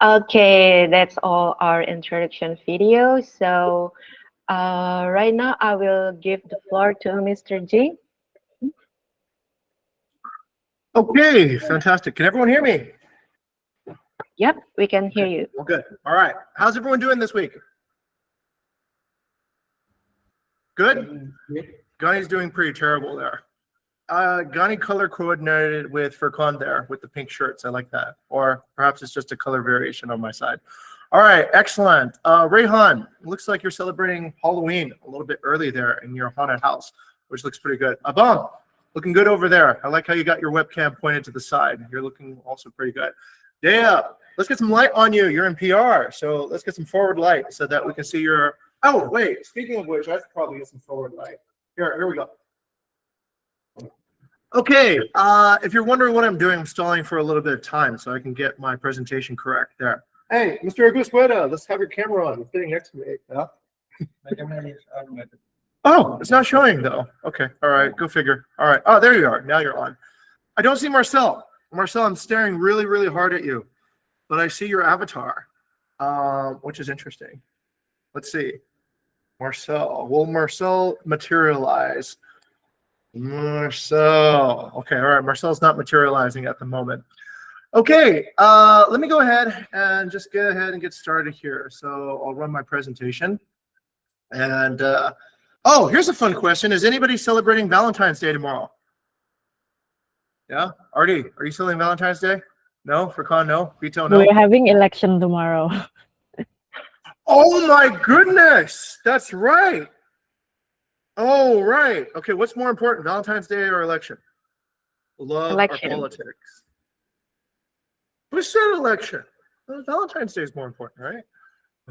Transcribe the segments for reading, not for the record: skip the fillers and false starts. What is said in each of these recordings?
Okay, that's all our introduction video. So right now I will give the floor to Mr. J. Okay, fantastic. Can everyone hear me? Yep, we can hear Okay, you. well, good. All right. How's everyone doing this week? Good? Gani's doing pretty terrible there. Gani color coordinated with Furkan there with the pink shirts. I like that. Or perhaps it's just a color variation on my side. All right, excellent. Rayhan, looks like you're celebrating Halloween a little bit early there in your haunted house, which looks pretty good. Abang, looking good over there. I like how you got your webcam pointed to the side. You're looking also pretty good. Dea, let's get some light on you. You're in PR, so let's get some forward light so that we can see your. Oh, wait. Speaking of which, I should probably get some forward light. Here we go. Okay, if you're wondering what I'm doing, I'm stalling for a little bit of time so I can get my presentation correct there. Hey, Mr. Aguilera, let's have your camera on. You're sitting next to me. Yeah? Oh, it's not showing though. Okay, all right, go figure. All right, oh, there you are. Now you're on. I don't see Marcel. Marcel, I'm staring really, really hard at you, but I see your avatar, which is interesting. Let's see. Marcel, will Marcel materialize? Marcel. Okay, all right. Marcel's not materializing at the moment. Okay, let me go ahead and just go ahead and get started here. So I'll run my presentation. And oh, here's a fun question. Is anybody celebrating Valentine's Day tomorrow? Yeah, Artie, are you celebrating Valentine's Day? No, Furkan, no, Vito, no. We're having election tomorrow. Oh my goodness, that's right. Oh, right. Okay, what's more important, Valentine's Day or election? Love Election. or politics? Who said election? Well, Valentine's Day is more important, right?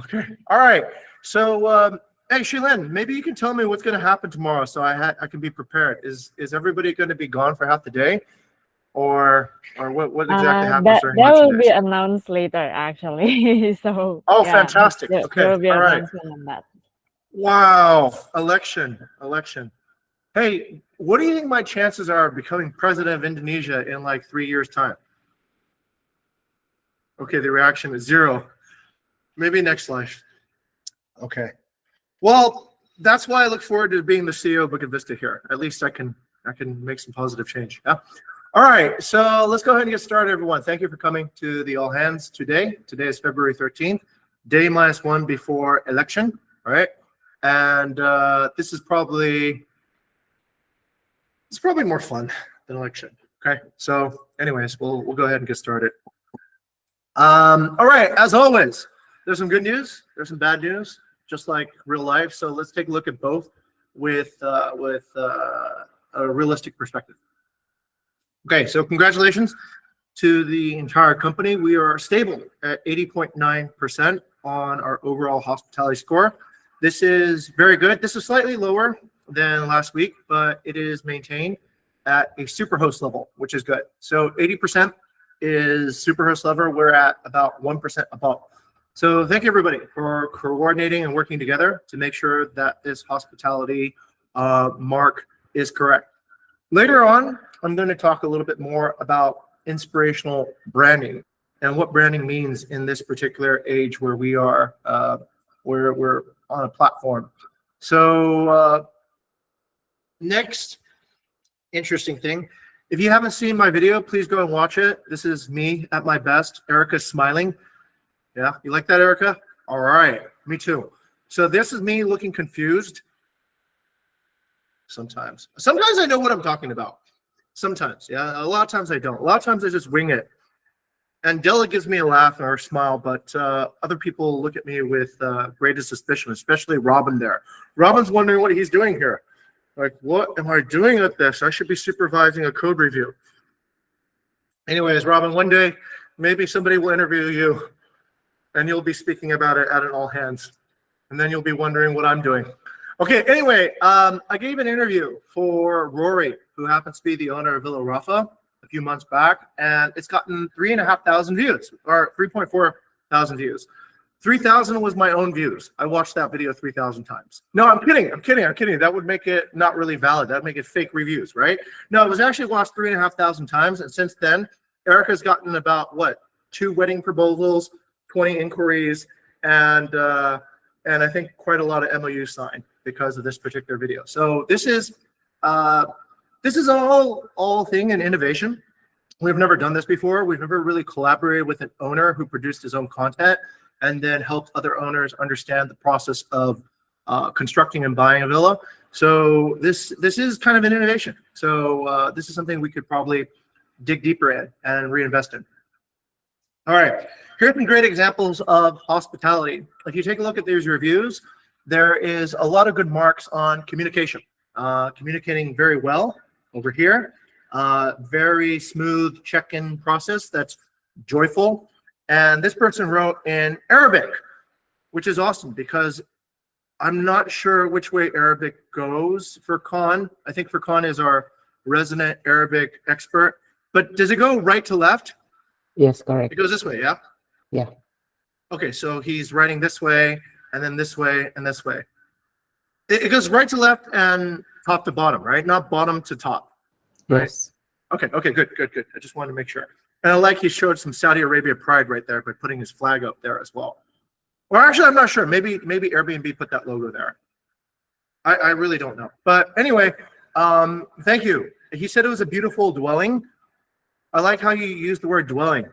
Okay. All right. So, hey, Shilin, maybe you can tell me what's going to happen tomorrow so I can be prepared. Is everybody going to be gone for half the day? Or what exactly happens during that will lunch be days? announced later, actually. So Oh, yeah, fantastic. Okay. there will be All an right. announcement on that. Wow. Election. Hey, what do you think my chances are of becoming president of Indonesia in like 3 years' time? Okay, the reaction is 0. Maybe next life. Okay. Well, that's why I look forward to being the CEO of Bukit Vista here. At least I can make some positive change. Yeah. All right. So let's go ahead and get started, everyone. Thank you for coming to the All Hands today. Today is February 13th, day -1 before election. All right. And this is probably more fun than election. Okay. So, anyways, we'll go ahead and get started. All right. As always, there's some good news. There's some bad news, just like real life. So let's take a look at both with a realistic perspective. Okay. So congratulations to the entire company. We are stable at 80.9% on our overall hospitality score. This is very good. This is slightly lower than last week, but it is maintained at a superhost level, which is good. So 80% is superhost level. We're at about 1% above. So thank you everybody for coordinating and working together to make sure that this hospitality mark is correct. Later on, I'm going to talk a little bit more about inspirational branding and what branding means in this particular age where we are, where we're on a platform. So next interesting thing, if you haven't seen my video, please go and watch it. This is me at my best. Erica's smiling. Yeah, you like that, Erica? All right, me too. So this is me looking confused. Sometimes I know what I'm talking about. Sometimes, yeah. A lot of times I don't. A lot of times I just wing it. And Della gives me a laugh or a smile, but other people look at me with greatest suspicion, especially Robin there. Robin's wondering what he's doing here. Like, what am I doing at this? I should be supervising a code review. Anyways, Robin, one day, maybe somebody will interview you and you'll be speaking about it at an all hands. And then you'll be wondering what I'm doing. Okay, anyway, I gave an interview for Rory, who happens to be the owner of Villa Rafa, a few months back, and it's gotten 3,500 views, or 3,400 views. 3,000 was my own views. I watched that video 3,000 times. No, I'm kidding. That would make it not really valid. That would make it fake reviews, right? No, it was actually watched 3,500 times, and since then, Erica's gotten about, 2 wedding proposals, 20 inquiries, and I think quite a lot of MOUs signed because of this particular video. So this is all thing in innovation. We've never done this before. We've never really collaborated with an owner who produced his own content and then helped other owners understand the process of constructing and buying a villa. So this is kind of an innovation. So this is something we could probably dig deeper in and reinvest in. All right, here's some great examples of hospitality. If you take a look at these reviews, there is a lot of good marks on communication. Communicating very well over here. Very smooth check-in process that's joyful. And this person wrote in Arabic, which is awesome because I'm not sure which way Arabic goes for Khan. I think Furqan is our resident Arabic expert. But does it go right to left? Yes, correct. It goes this way, yeah? Yeah. Okay, so he's writing this way, and then this way, and this way. It goes right to left and top to bottom, right? Not bottom to top. Right? Yes. Okay, good. I just wanted to make sure. And I like he showed some Saudi Arabia pride right there by putting his flag up there as well. Or actually, I'm not sure. Maybe Airbnb put that logo there. I really don't know. But anyway, thank you. He said it was a beautiful dwelling. I like how you use the word dwelling.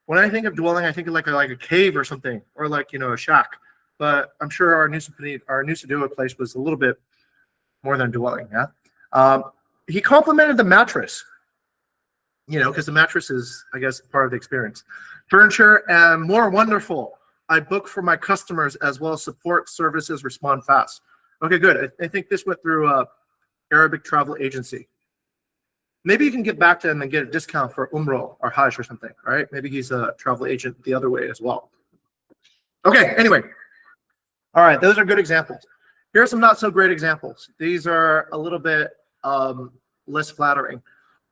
When I think of dwelling, I think of like a cave or something, or like, a shack. But I'm sure our Nusa Dua place was a little bit more than dwelling, yeah? He complimented the mattress, because the mattress is, I guess, part of the experience. Furniture and more wonderful. I book for my customers as well as support services respond fast. Okay, good. I think this went through Arabic travel agency. Maybe you can get back to him and get a discount for Umrah or Hajj or something, right? Maybe he's a travel agent the other way as well. Okay, anyway. All right, those are good examples. Here are some not so great examples. These are a little bit less flattering.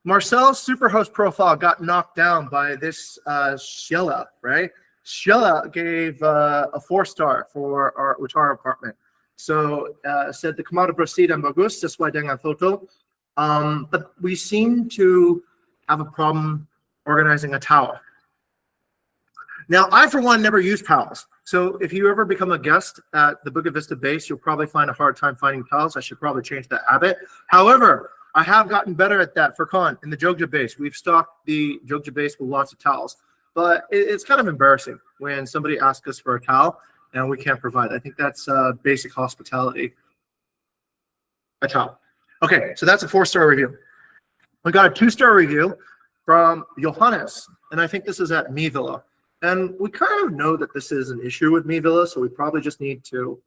Marcel's Superhost profile got knocked down by this Sheila, right? Sheila gave a 4-star for our apartment. So said the kamar bersih dan bagus sesuai dengan foto. But we seem to have a problem organizing a towel. Now, I, for one, never use towels. So if you ever become a guest at the Bukit Vista base, you'll probably find a hard time finding towels. I should probably change that habit. However, I have gotten better at that for Khan in the Jogja base. We've stocked the Jogja base with lots of towels. But it's kind of embarrassing when somebody asks us for a towel and we can't provide. I think that's basic hospitality. A towel. Okay, so that's a 4-star review. We got a 2-star review from Johannes, and I think this is at Mi Villa. And we kind of know that this is an issue with Mi Villa, so we probably just need to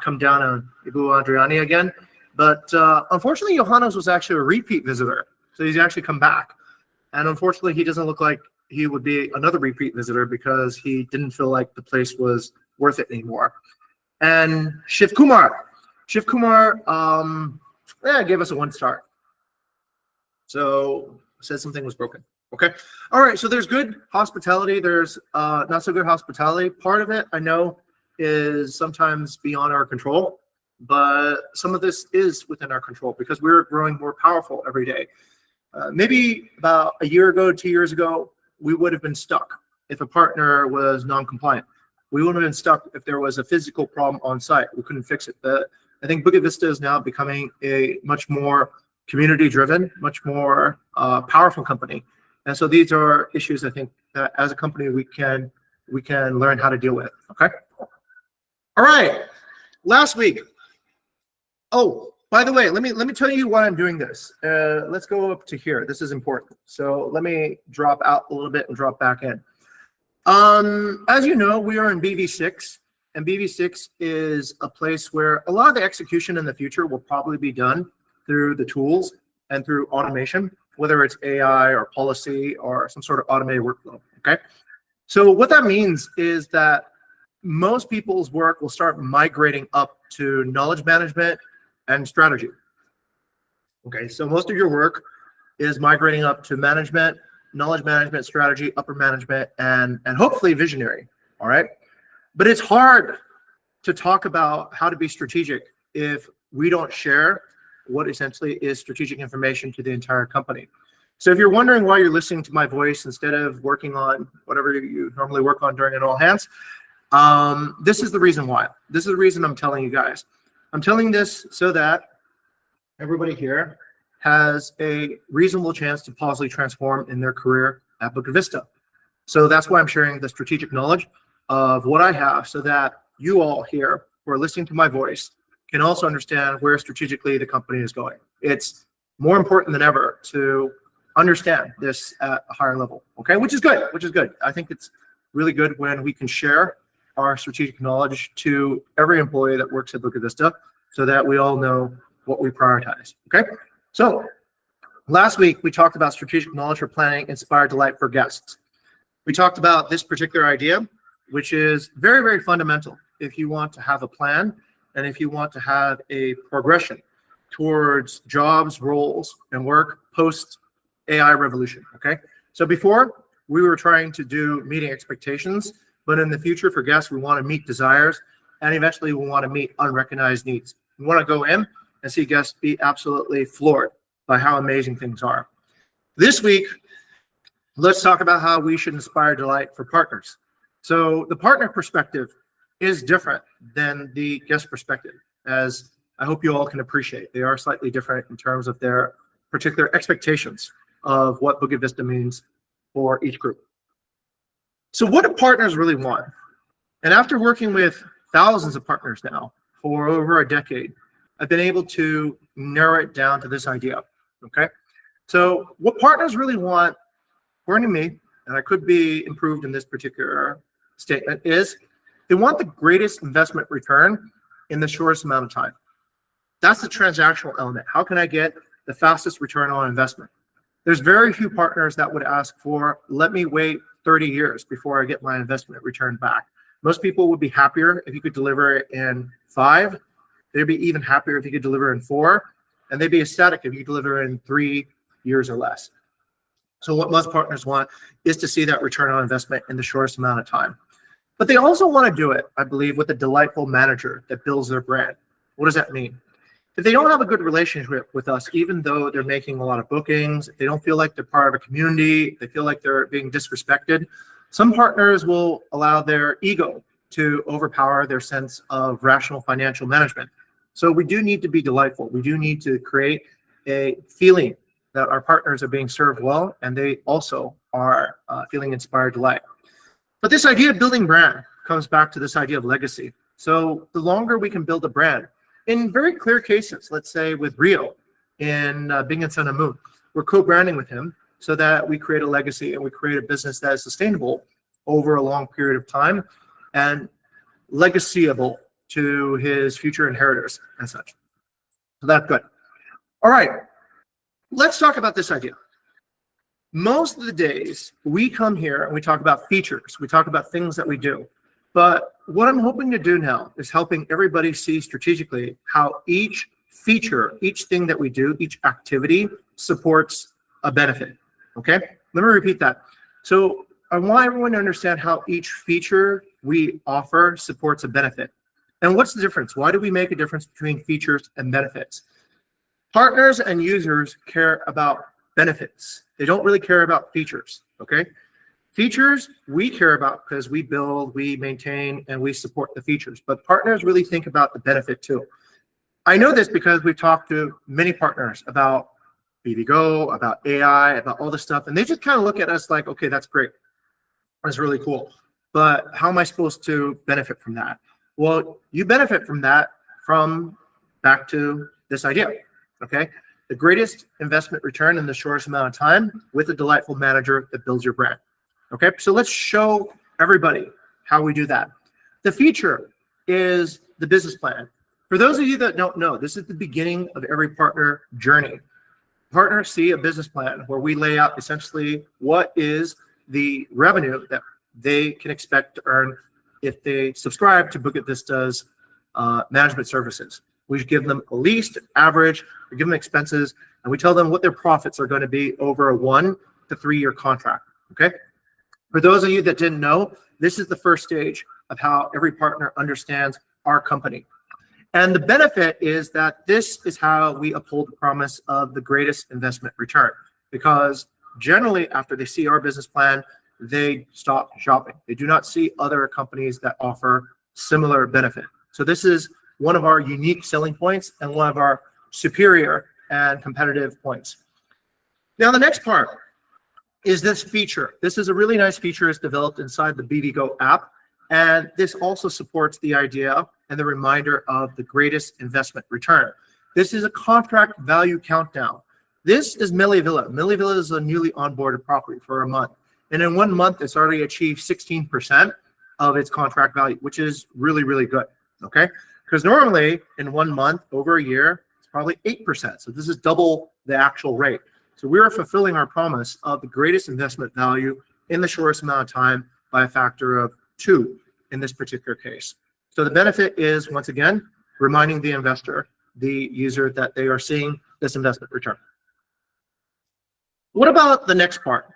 come down on Ibu Adriani again. But unfortunately, Johannes was actually a repeat visitor, so he's actually come back. And unfortunately, he doesn't look like he would be another repeat visitor because he didn't feel like the place was worth it anymore. And Shiv Kumar gave us a 1-star. So said something was broken. Okay. All right. So there's good hospitality. There's not so good hospitality. Part of it, I know, is sometimes beyond our control, but some of this is within our control because we're growing more powerful every day. Maybe about a year ago, 2 years ago, we would have been stuck if a partner was non-compliant. We would have been stuck if there was a physical problem on site. We couldn't fix it. But I think Bukit Vista is now becoming a much more community-driven, much more powerful company. And so these are issues I think that as a company we can learn how to deal with. Okay. All right. Last week. Oh, by the way, let me tell you why I'm doing this. Let's go up to here. This is important. So let me drop out a little bit and drop back in. As you know, we are in BV6, and BV6 is a place where a lot of the execution in the future will probably be done through the tools and through automation, whether it's AI or policy or some sort of automated workflow, okay? So what that means is that most people's work will start migrating up to knowledge management and strategy. Okay, so most of your work is migrating up to management, knowledge management, strategy, upper management, and hopefully visionary, all right? But it's hard to talk about how to be strategic if we don't share what essentially is strategic information to the entire company. So if you're wondering why you're listening to my voice instead of working on whatever you normally work on during an all hands, this is the reason why. This is the reason I'm telling you guys. I'm telling this so that everybody here has a reasonable chance to positively transform in their career at Bukit Vista. So that's why I'm sharing the strategic knowledge of what I have so that you all here who are listening to my voice can also understand where strategically the company is going. It's more important than ever to understand this at a higher level, okay? Which is good. I think it's really good when we can share our strategic knowledge to every employee that works at Bukit Vista so that we all know what we prioritize, okay? So last week, we talked about strategic knowledge for planning inspired delight for guests. We talked about this particular idea, which is very, very fundamental if you want to have a plan and if you want to have a progression towards jobs, roles, and work post AI revolution, okay? So before, we were trying to do meeting expectations, but in the future for guests, we want to meet desires, and eventually we want to meet unrecognized needs. We want to go in and see guests be absolutely floored by how amazing things are. This week, let's talk about how we should inspire delight for partners. So the partner perspective is different than the guest perspective, as I hope you all can appreciate. They are slightly different in terms of their particular expectations of what Bukit Vista means for each group. So what do partners really want? And after working with thousands of partners now for over a decade, I've been able to narrow it down to this idea, okay? So what partners really want, according to me, and I could be improved in this particular statement, is they want the greatest investment return in the shortest amount of time. That's the transactional element. How can I get the fastest return on investment? There's very few partners that would ask for, let me wait 30 years before I get my investment returned back. Most people would be happier if you could deliver it in 5. They'd be even happier if you could deliver in 4. And they'd be ecstatic if you deliver in 3 years or less. So what most partners want is to see that return on investment in the shortest amount of time. But they also want to do it, I believe, with a delightful manager that builds their brand. What does that mean? If they don't have a good relationship with us, even though they're making a lot of bookings, if they don't feel like they're part of a community, they feel like they're being disrespected, some partners will allow their ego to overpower their sense of rational financial management. So we do need to be delightful. We do need to create a feeling that our partners are being served well, and they also are feeling inspired delight. But this idea of building brand comes back to this idea of legacy. So the longer we can build a brand, in very clear cases, let's say with Rio in Bing and Sun and Moon, we're co-branding with him so that we create a legacy and we create a business that is sustainable over a long period of time and legacyable to his future inheritors and such. So that's good. All right, let's talk about this idea. Most of the days we come here and we talk about features, we talk about things that we do. But what I'm hoping to do now is helping everybody see strategically how each feature, each thing that we do, each activity supports a benefit, okay? Let me repeat that. So I want everyone to understand how each feature we offer supports a benefit. And what's the difference? Why do we make a difference between features and benefits? Partners and users care about benefits. They don't really care about features, okay? Features, we care about because we build, we maintain, and we support the features. But partners really think about the benefit too. I know this because we've talked to many partners about BBGO, about AI, about all this stuff, and they just kind of look at us like, okay, that's great. That's really cool. But how am I supposed to benefit from that? Well, you benefit from that from back to this idea, okay? The greatest investment return in the shortest amount of time with a delightful manager that builds your brand. Okay, so let's show everybody how we do that. The feature is the business plan. For those of you that don't know, this is the beginning of every partner journey. Partners see a business plan where we lay out essentially what is the revenue that they can expect to earn if they subscribe to Bukit Vista's management services. We give them a least, average, we give them expenses, and we tell them what their profits are going to be over a 1 to 3 year contract, okay? For those of you that didn't know, this is the first stage of how every partner understands our company. And the benefit is that this is how we uphold the promise of the greatest investment return. because generally after they see our business plan, they stop shopping. They do not see other companies that offer similar benefit. So this is one of our unique selling points and one of our superior and competitive points. Now, the next part is this feature. This is a really nice feature. It's developed inside the BVGo app. And this also supports the idea and the reminder of the greatest investment return. This is a contract value countdown. This is Meli Villa. Meli Villa is a newly onboarded property for a month. And in 1 month, it's already achieved 16% of its contract value, which is really, really good, okay? Because normally in 1 month, over a year, it's probably 8%. So this is double the actual rate. So we are fulfilling our promise of the greatest investment value in the shortest amount of time by a factor of 2 in this particular case. So the benefit is, once again, reminding the investor, the user, that they are seeing this investment return. What about the next part?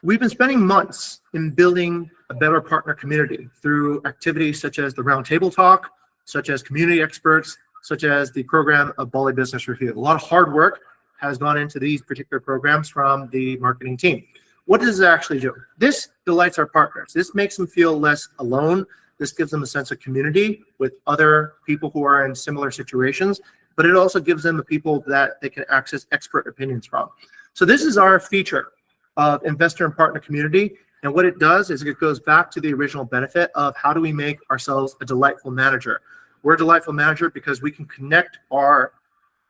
We've been spending months in building a better partner community through activities such as the roundtable talk, such as community experts, such as the program of Bali Business Review. A lot of hard work has gone into these particular programs from the marketing team. What does it actually do? This delights our partners. This makes them feel less alone. This gives them a sense of community with other people who are in similar situations, but it also gives them the people that they can access expert opinions from. So this is our feature of investor and partner community. And what it does is it goes back to the original benefit of how do we make ourselves a delightful manager. We're a delightful manager because we can connect our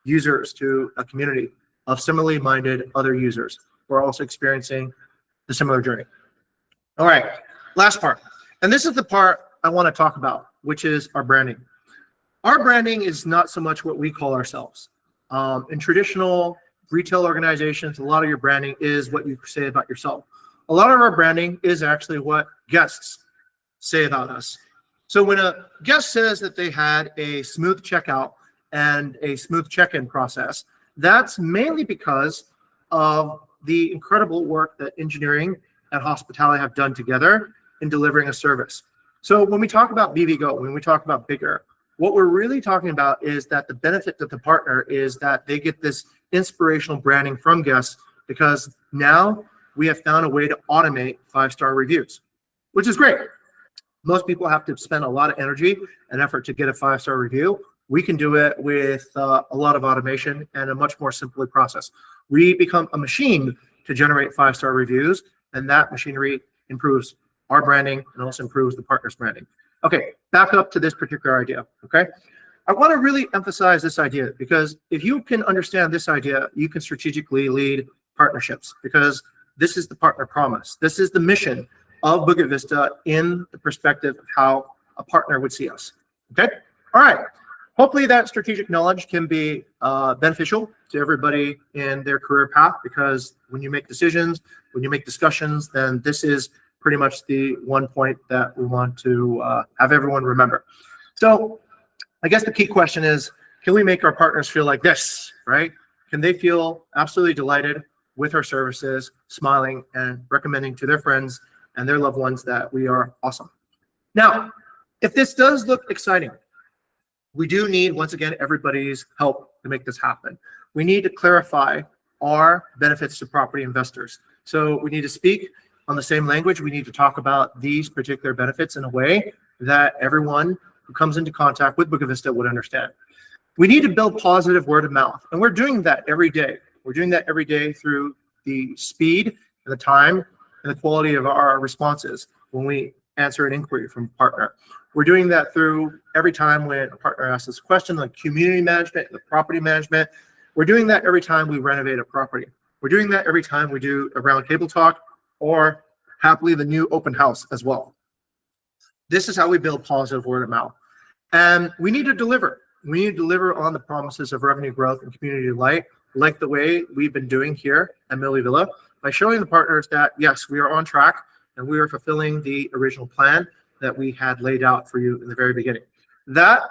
users to a community of similarly minded other users who are also experiencing the similar journey. All right, last part. And this is the part I want to talk about, which is our branding. Our branding is not so much what we call ourselves. In traditional retail organizations, a lot of your branding is what you say about yourself. A lot of our branding is actually what guests say about us. So when a guest says that they had a smooth checkout and a smooth check-in process, that's mainly because of the incredible work that engineering and hospitality have done together in delivering a service. So when we talk about BVGo, when we talk about bigger, what we're really talking about is that the benefit to the partner is that they get this inspirational branding from guests, because now we have found a way to automate 5-star reviews, which is great. Most people have to spend a lot of energy and effort to get a 5-star review. We can do it with a lot of automation and a much more simpler process. We become a machine to generate 5-star reviews, and that machinery improves our branding and also improves the partner's branding. Okay, back up to this particular idea, okay? I want to really emphasize this idea, because if you can understand this idea, you can strategically lead partnerships, because this is the partner promise. This is the mission of Bukit Vista in the perspective of how a partner would see us, okay? All right, hopefully that strategic knowledge can be beneficial to everybody in their career path, because when you make decisions, when you make discussions, then this is pretty much the one point that we want to have everyone remember. So I guess the key question is, can we make our partners feel like this, right? Can they feel absolutely delighted with our services, smiling and recommending to their friends and their loved ones that we are awesome? Now, if this does look exciting, we do need, once again, everybody's help to make this happen. We need to clarify our benefits to property investors. So we need to speak on the same language. We need to talk about these particular benefits in a way that everyone who comes into contact with Bukit Vista would understand. We need to build positive word of mouth, and we're doing that every day. We're doing that every day through the speed and the time and the quality of our responses when we answer an inquiry from a partner. We're doing that through every time when a partner asks us a question, like community management, the property management. We're doing that every time we renovate a property. We're doing that every time we do a roundtable talk, or happily the new open house as well. This is how we build positive word of mouth. And we need to deliver. We need to deliver on the promises of revenue growth and community delight, like the way we've been doing here at Meli Villa, by showing the partners that, yes, we are on track and we are fulfilling the original plan that we had laid out for you in the very beginning. That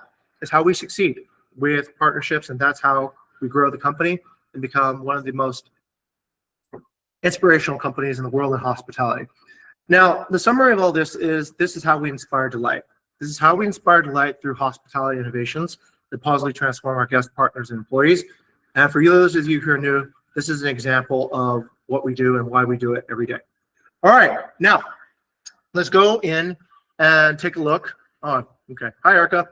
is how we succeed with partnerships, and that's how we grow the company and become one of the most inspirational companies in the world in hospitality. Now, the summary of all this is how we inspire delight. This is how we inspire delight through hospitality innovations that positively transform our guest partners and employees. And for you, those of you who are new, this is an example of what we do and why we do it every day. All right, now let's go in and take a look. Oh, okay. Hi, Erica.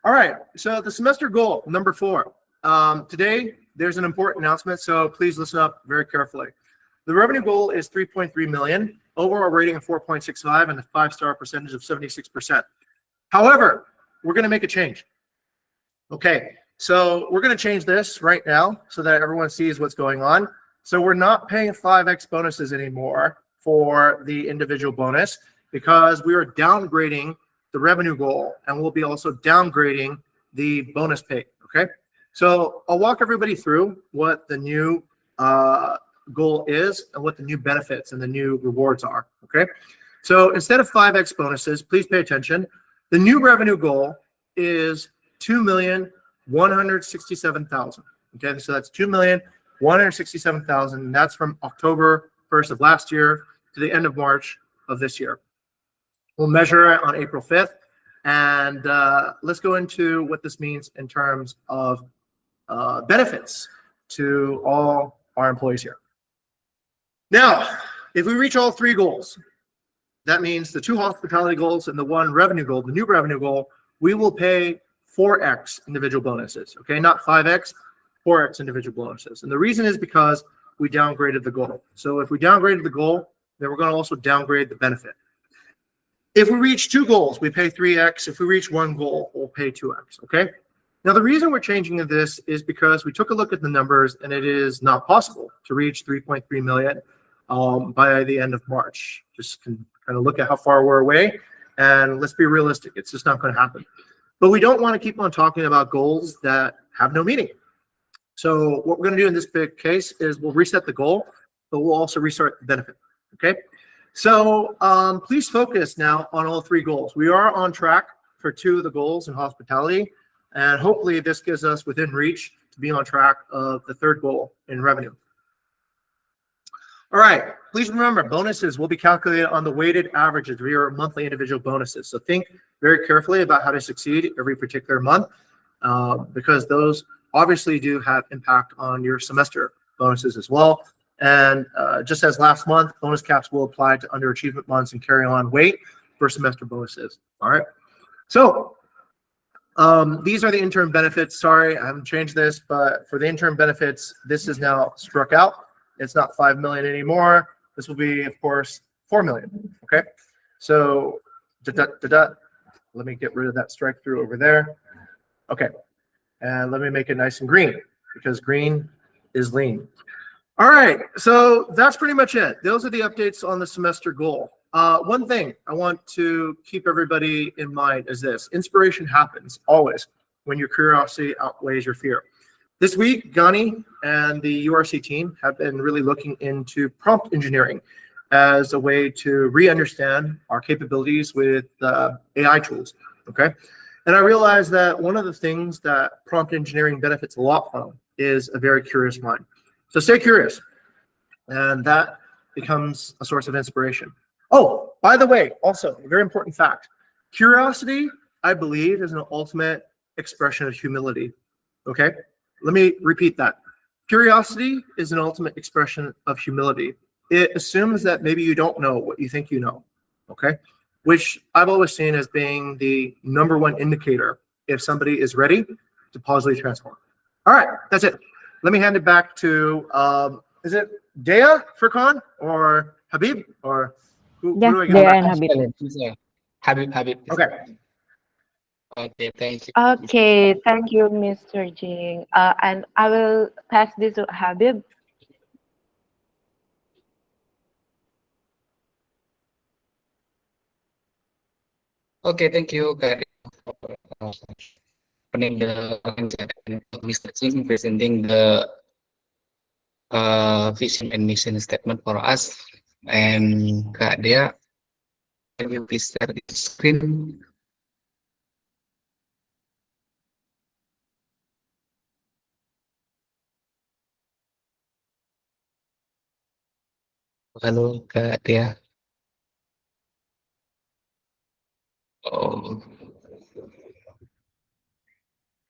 All right, so the semester goal, number 4. Today, there's an important announcement, so please listen up very carefully. The revenue goal is 3.3 million, overall rating of 4.65, and a 5-star percentage of 76%. However, we're going to make a change. Okay, so we're going to change this right now so that everyone sees what's going on. So we're not paying 5x bonuses anymore for the individual bonus because we are downgrading the revenue goal, and we'll be also downgrading the bonus pay. Okay, so I'll walk everybody through what the new goal is and what the new benefits and the new rewards are. Okay, so instead of 5x bonuses, please pay attention. The new revenue goal is 2,167,000. Okay, so that's 2,167,000. That's from October 1st of last year to the end of March of this year. We'll measure it on April 5th, and let's go into what this means in terms of benefits to all our employees here. Now, if we reach all 3 goals, that means the 2 hospitality goals and the 1 revenue goal, the new revenue goal, we will pay 4x individual bonuses, okay? Not 5x, 4x individual bonuses. And the reason is because we downgraded the goal. So if we downgraded the goal, then we're going to also downgrade the benefit. If we reach 2 goals, we pay 3x. If we reach 1 goal, we'll pay 2x, okay? Now, the reason we're changing this is because we took a look at the numbers, and it is not possible to reach 3.3 million by the end of March. Just kind of look at how far we're away, and let's be realistic. It's just not going to happen. But we don't want to keep on talking about goals that have no meaning. So what we're going to do in this big case is we'll reset the goal, but we'll also restart the benefit, okay? So please focus now on all 3 goals. We are on track for 2 of the goals in hospitality, and hopefully this gives us within reach to be on track of the 3rd goal in revenue. All right, please remember, bonuses will be calculated on the weighted average of your monthly individual bonuses. So think very carefully about how to succeed every particular month because those obviously do have impact on your semester bonuses as well. And just as last month, bonus caps will apply to underachievement months and carry on weight for semester bonuses. All right. So these are the intern benefits. Sorry, I haven't changed this, but for the intern benefits, this is now struck out. It's not 5 million anymore. This will be, of course, 4 million. Okay. So let me get rid of that strike through over there. Okay. And let me make it nice and green because green is lean. All right, so that's pretty much it. Those are the updates on the semester goal. One thing I want to keep everybody in mind is this. Inspiration happens always when your curiosity outweighs your fear. This week, Gani and the URC team have been really looking into prompt engineering as a way to re-understand our capabilities with AI tools, okay? And I realized that one of the things that prompt engineering benefits a lot from is a very curious mind. So stay curious, and that becomes a source of inspiration. Oh, by the way, also a very important fact. Curiosity, I believe, is an ultimate expression of humility, okay? Let me repeat that. Curiosity is an ultimate expression of humility. It assumes that maybe you don't know what you think you know, okay? Which I've always seen as being the #1 indicator if somebody is ready to positively transform. All right, that's it. Let me hand it back to, is it Dea Furkan or Habib? Or who Yes, do I Dea get? and Habib. Yeah. Habib. Okay. Okay, thank you. Okay, thank you, Mr. Jing. And I will pass this to Habib. Okay, thank you, Kak, for opening the and Mr. Singh presenting the vision and mission statement for us. And Kak Dea, can you please share the screen? Halo, Kak Dea. Oh,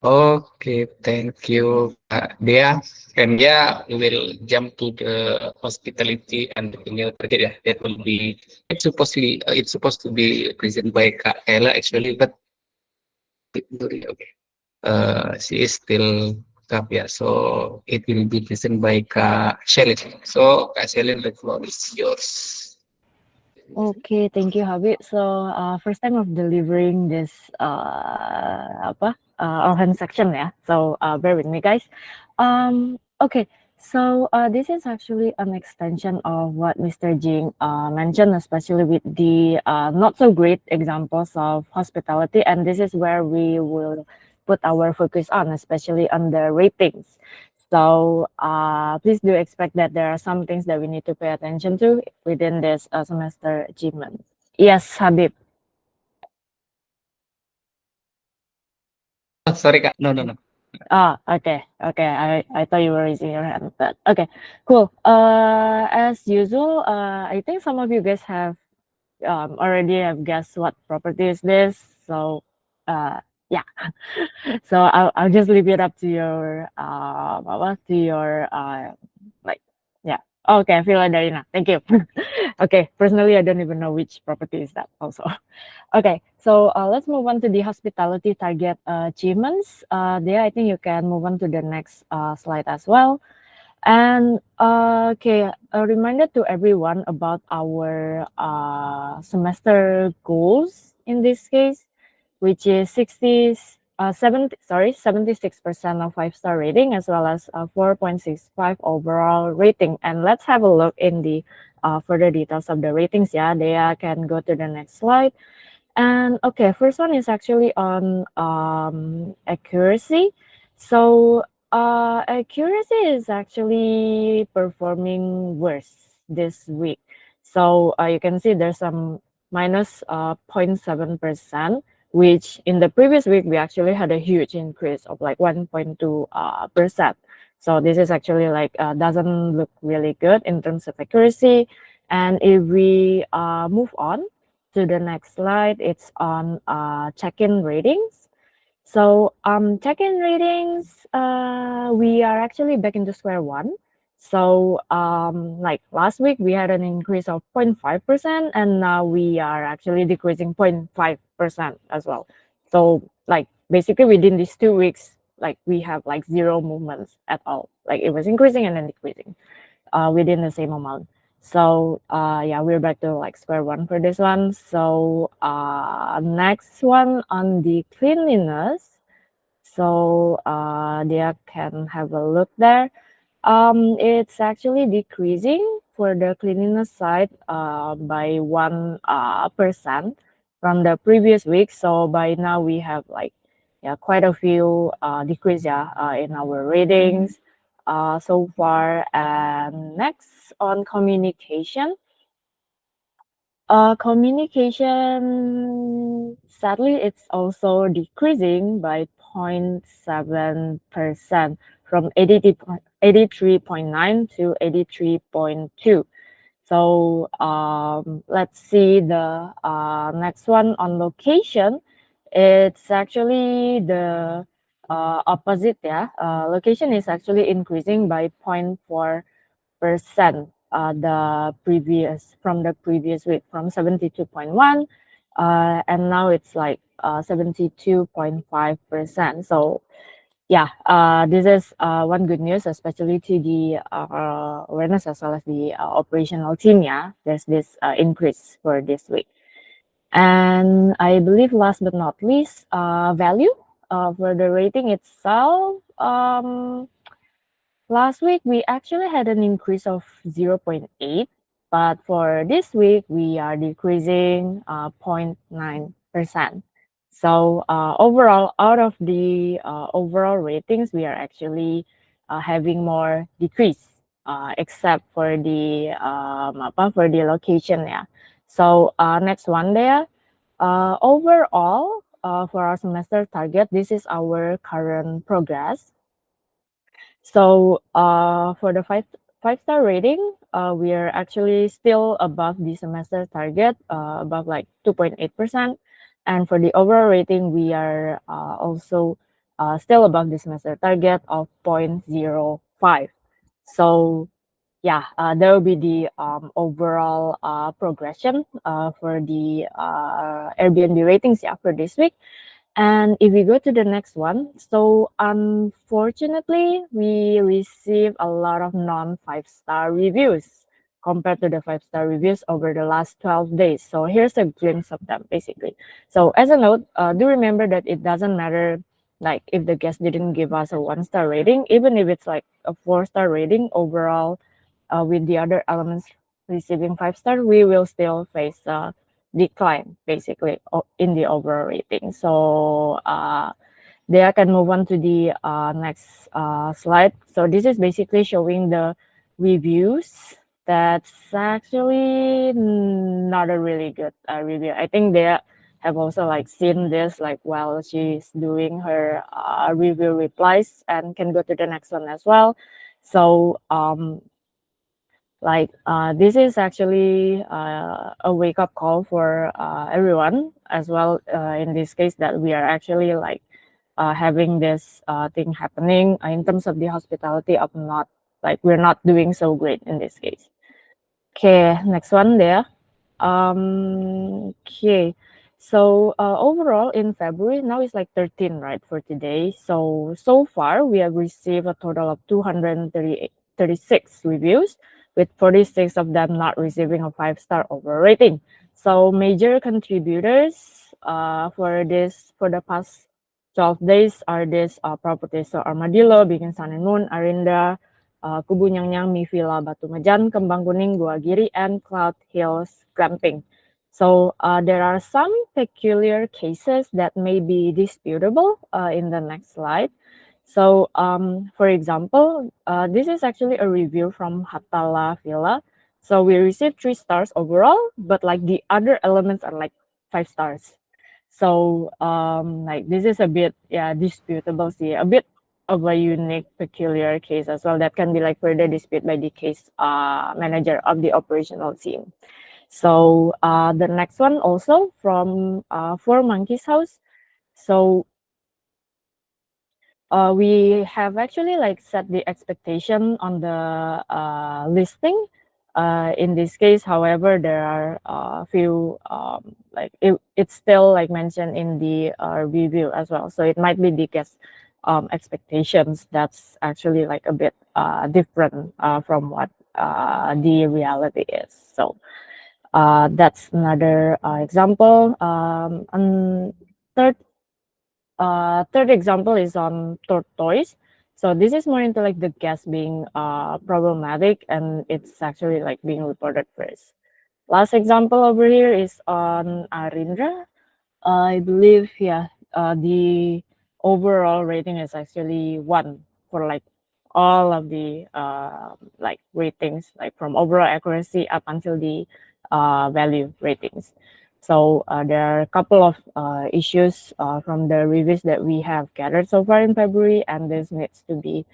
Okay, thank you, Dea. And yeah, we will jump to the hospitality and the new target. Yeah, that will be it's supposed to be presented by Kak Ella actually, but okay. She is still up, yeah. So it will be presented by Kak Shelly. So Kak Shelly, the floor is yours. Okay, thank you, Habib. So, first time of delivering this all-hand section ya. So, bear with me, guys. Okay, so this is actually an extension of what Mr. Jing mentioned, especially with the not so great examples of hospitality, and this is where we will put our focus on, especially on the ratings. So please do expect that there are some things that we need to pay attention to within this semester achievement. Yes, Habib. Oh, sorry, Kak. No, no, no. Okay. I thought you were raising your hand, but okay, cool. As usual, I think some of you guys have already have guessed what property is this. So, yeah. So I'll just leave it up to your like yeah. Okay, I feel like that enough. Thank you. Okay, personally, I don't even know which property is that also. Okay, so let's move on to the hospitality target achievements. There, I think you can move on to the next slide as well. And okay, a reminder to everyone about our semester goals in this case, which is 76% of 5-star rating as well as 4.65 overall rating. And let's have a look in the further details of the ratings. Yeah, they can go to the next slide. And okay, first one is actually on accuracy. So accuracy is actually performing worse this week. So you can see there's some minus 0.7%, which in the previous week we actually had a huge increase of like 1.2%. So this is actually like doesn't look really good in terms of accuracy. And if we move on to the next slide, it's on check-in ratings. So check-in ratings, we are actually back into square one. So like last week, we had an increase of 0.5%, and now we are actually decreasing 0.5% as well. So like basically within these 2 weeks, like we have like zero movements at all. Like it was increasing and then decreasing within the same amount. So yeah, we're back to like square one for this one. So next one on the cleanliness. So they can have a look there. It's actually decreasing for the cleanliness side by 1% from the previous week. So by now we have like quite a few decrease in our ratings so far. And next on communication. Communication, sadly, it's also decreasing by 0.7% from 83.9 to 83.2. So let's see the next one on location. It's actually the opposite, yeah. Location is actually increasing by 0.4% from the previous week, from 72.1 and now it's like 72.5%. So yeah, this is one good news, especially to the awareness as well as the operational team. Yeah, there's this increase for this week. And I believe last but not least, value for the rating itself. Last week, we actually had an increase of 0.8, but for this week, we are decreasing 0.9%. So overall, out of the overall ratings, we are actually having more decrease, except for the location. Yeah. So next one there. Overall, for our semester target, this is our current progress. So for the five-star rating, we are actually still above the semester target, above like 2.8%. And for the overall rating, we are also still above the semester target of 0.05. So yeah, there will be the overall progression for the Airbnb ratings, yeah, for this week. And if we go to the next one, so unfortunately, we receive a lot of non-5-star reviews compared to the 5-star reviews over the last 12 days. So here's a glimpse of them, basically. So as a note, do remember that it doesn't matter like if the guest didn't give us a 1-star rating, even if it's like a 4-star rating overall, with the other elements receiving 5-star, we will still face decline basically in the overall rating. So they can move on to the next slide. So this is basically showing the reviews. That's actually not a really good review. I think they have also like seen this like while she's doing her review replies, and can go to the next one as well. So this is actually a wake-up call for everyone as well, in this case, that we are actually like having this thing happening in terms of the hospitality of not like we're not doing so great in this case. Okay, next one there. Okay, so overall in February, now it's like 13, right, for today. So far we have received a total of 236 reviews, with 46 of them not receiving a 5-star overall rating. So major contributors for the past 12 days are these properties. So Armadillo, Bikin Sun and Moon, Arinda, Kubu Nyang, Mi Villa, Batu Majan, Kembang Kuning, Gua Giri, and Cloud Hills Glamping. So there are some peculiar cases that may be disputable in the next slide. So for example, this is actually a review from Hatala Villa. So we received 3 stars overall, but like the other elements are like 5 stars. So like this is a bit disputable, see, a bit of a unique, peculiar case as well that can be like further disputed by the case manager of the operational team. So the next one also from Four Monkeys House. So we have actually like set the expectation on the listing. In this case, however, there are a few like it's still like mentioned in the review as well. So it might be the guest expectations that's actually like a bit different from what the reality is. So that's another example. And third example is on tortoise. So this is more into like the guest being problematic, and it's actually like being reported first. Last example over here is on Arindra. I believe, the overall rating is actually 1 for like all of the like ratings, like from overall accuracy up until the value ratings. So there are a couple of issues from the reviews that we have gathered so far in February, and this needs to be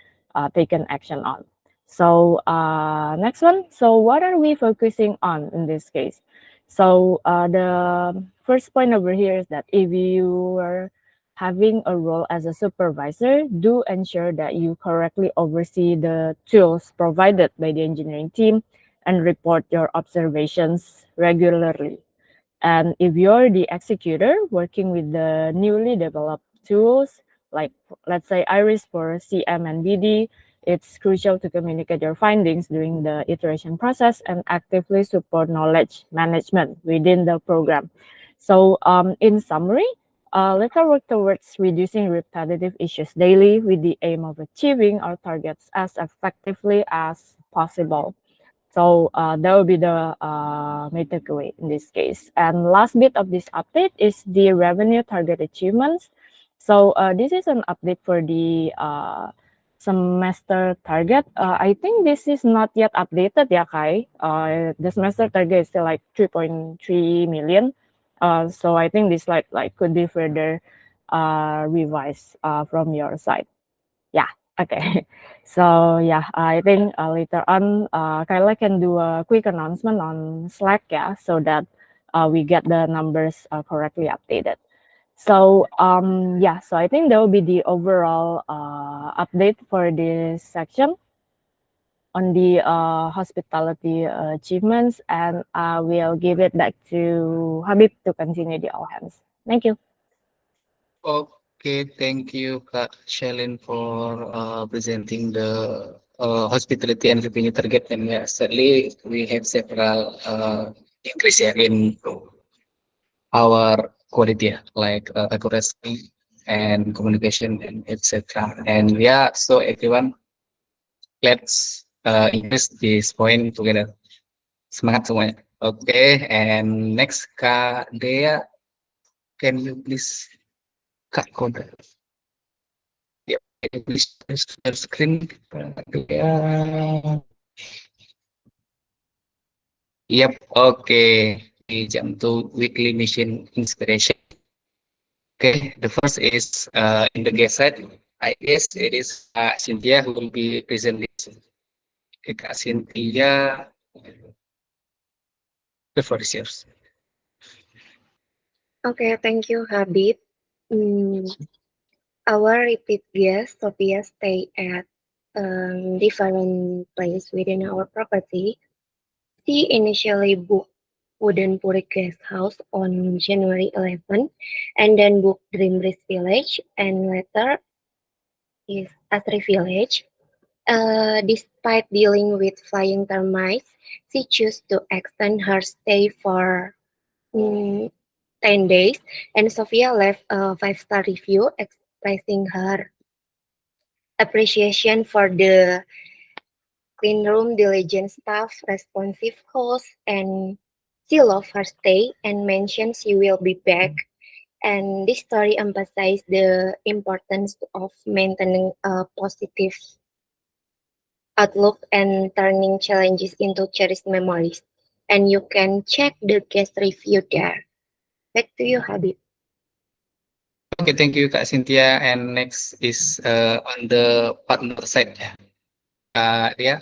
taken action on. So next one. So what are we focusing on in this case? So the first point over here is that if you are having a role as a supervisor, do ensure that you correctly oversee the tools provided by the engineering team and report your observations regularly. And if you're the executor working with the newly developed tools, like let's say Iris for CM and BD, it's crucial to communicate your findings during the iteration process and actively support knowledge management within the program. So in summary, let's work towards reducing repetitive issues daily with the aim of achieving our targets as effectively as possible. So that will be the main takeaway in this case. And last bit of this update is the revenue target achievements. So this is an update for the semester target. I think this is not yet updated, yeah, Kai. The semester target is still like 3.3 million. So I think this like could be further revised from your side. Yeah. Okay. So yeah, I think later on, Kyla can do a quick announcement on Slack, yeah, so that we get the numbers correctly updated. So yeah, so I think that will be the overall update for this section on the hospitality achievements, and I will give it back to Habib to continue the all hands. Thank you. Okay, thank you, Kak Shalin, for presenting the hospitality and revenue target. And yeah, certainly we have several increase here in our quality, like accuracy and communication and etc. And yeah, so everyone, let's increase this point together. Semangat semuanya. Okay, and next Kak Dea, can you please Kak Kode? Yep, can you please share screen? Kak Dea. Yep, okay. We jump to weekly mission inspiration. Okay, the first is in the guest side. I guess it is Cynthia who will be presenting. Okay, Kak Cynthia, the floor is yours. Okay, thank you, Habib. Mm, our repeat guest, Sophia, stay at different place within our property. She initially booked Wooden Puri Guest House on January 11, and then booked Dreamrest Village, and later is Asri Village. Despite dealing with flying termites, she chose to extend her stay for mm, 10 days, and Sophia left a 5-star review expressing her appreciation for the clean room, diligent staff, responsive host, and she loved her stay and mentioned she will be back. And this story emphasized the importance of maintaining a positive outlook and turning challenges into cherished memories. And you can check the guest review there. Back to you, Habib. Okay, thank you, Kak Cynthia. And next is on the partner side. Yeah,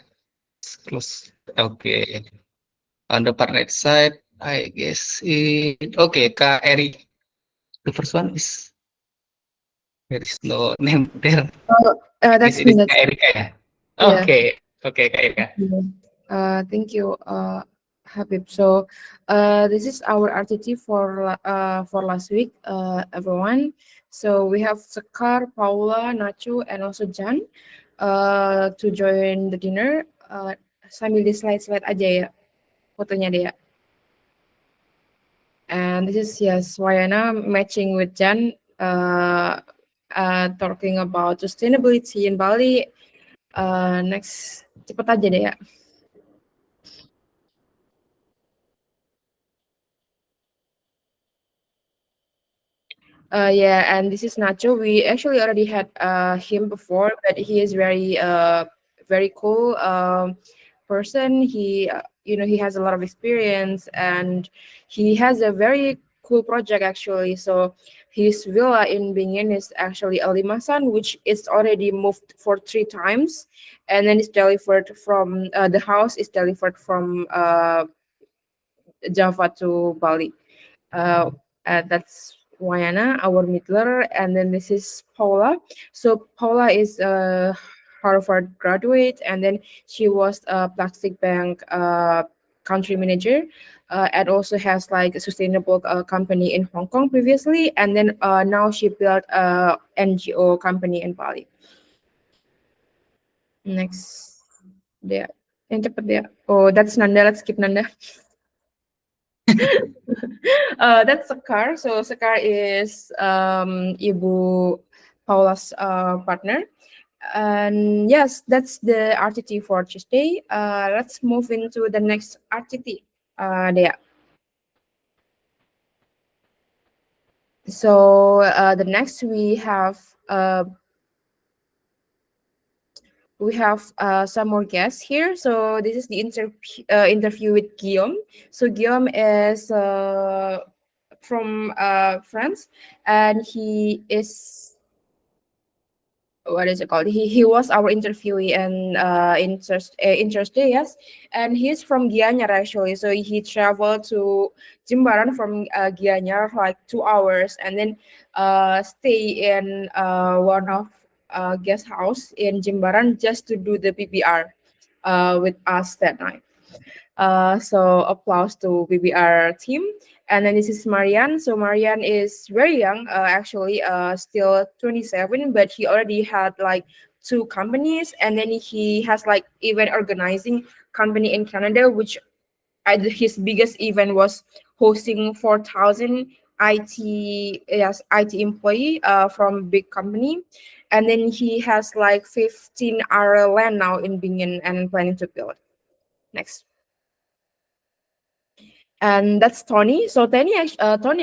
it's close. Okay, on the partner side, I guess okay, Kak Eri. The first one is there is no name there. Yes, That's it me. is That's Kak Erika. Ya? yeah. Okay, okay, Kak Erika. Thank you, Habib. So, this is our RTT for last week, everyone. So we have Sekar, Paula, Nacho, and also Jan, to join the dinner. Sambil di slide aja ya fotonya dia. And this is yes, Wayana matching with Jan, talking about sustainability in Bali. Next, cepet aja deh ya. Yeah, and this is Nacho. We actually already had him before, but he is very cool person. He has a lot of experience, and he has a very cool project actually. So his villa in Bingin is actually a limasan, which is already moved for 3 times, and then it's delivered from the house is delivered from Java to Bali. That's Wayana, our middler, and then this is Paula. So Paula is a Harvard graduate, and then she was a plastic bank country manager, and also has like a sustainable company in Hong Kong previously, and then now she built a NGO company in Bali. Next, there. Yang cepet ya. Oh, that's Nanda. Let's skip Nanda. That's Sekar. So Sekar is Ibu Paula's partner. And yes, that's the RTT for Tuesday. Let's move into the next RTT. Dea. So the next we have some more guests here. So this is the interview with Guillaume. So Guillaume is from France, and he is what is it called? He was our interviewee in Thursday, yes, and he's from Gianyar actually. So he traveled to Jimbaran from Gianyar like 2 hours, and then stay in one of guest house in Jimbaran just to do the PPR with us that night. So applause to BBR team. And then this is Marian. So Marian is very young, actually, still 27, but he already had like two companies, and then he has like event organizing company in Canada, which his biggest event was hosting 4,000 IT employee from big company, and then he has like 15 hour land now in Bingen and planning to build. Next. And that's Tony. So Tony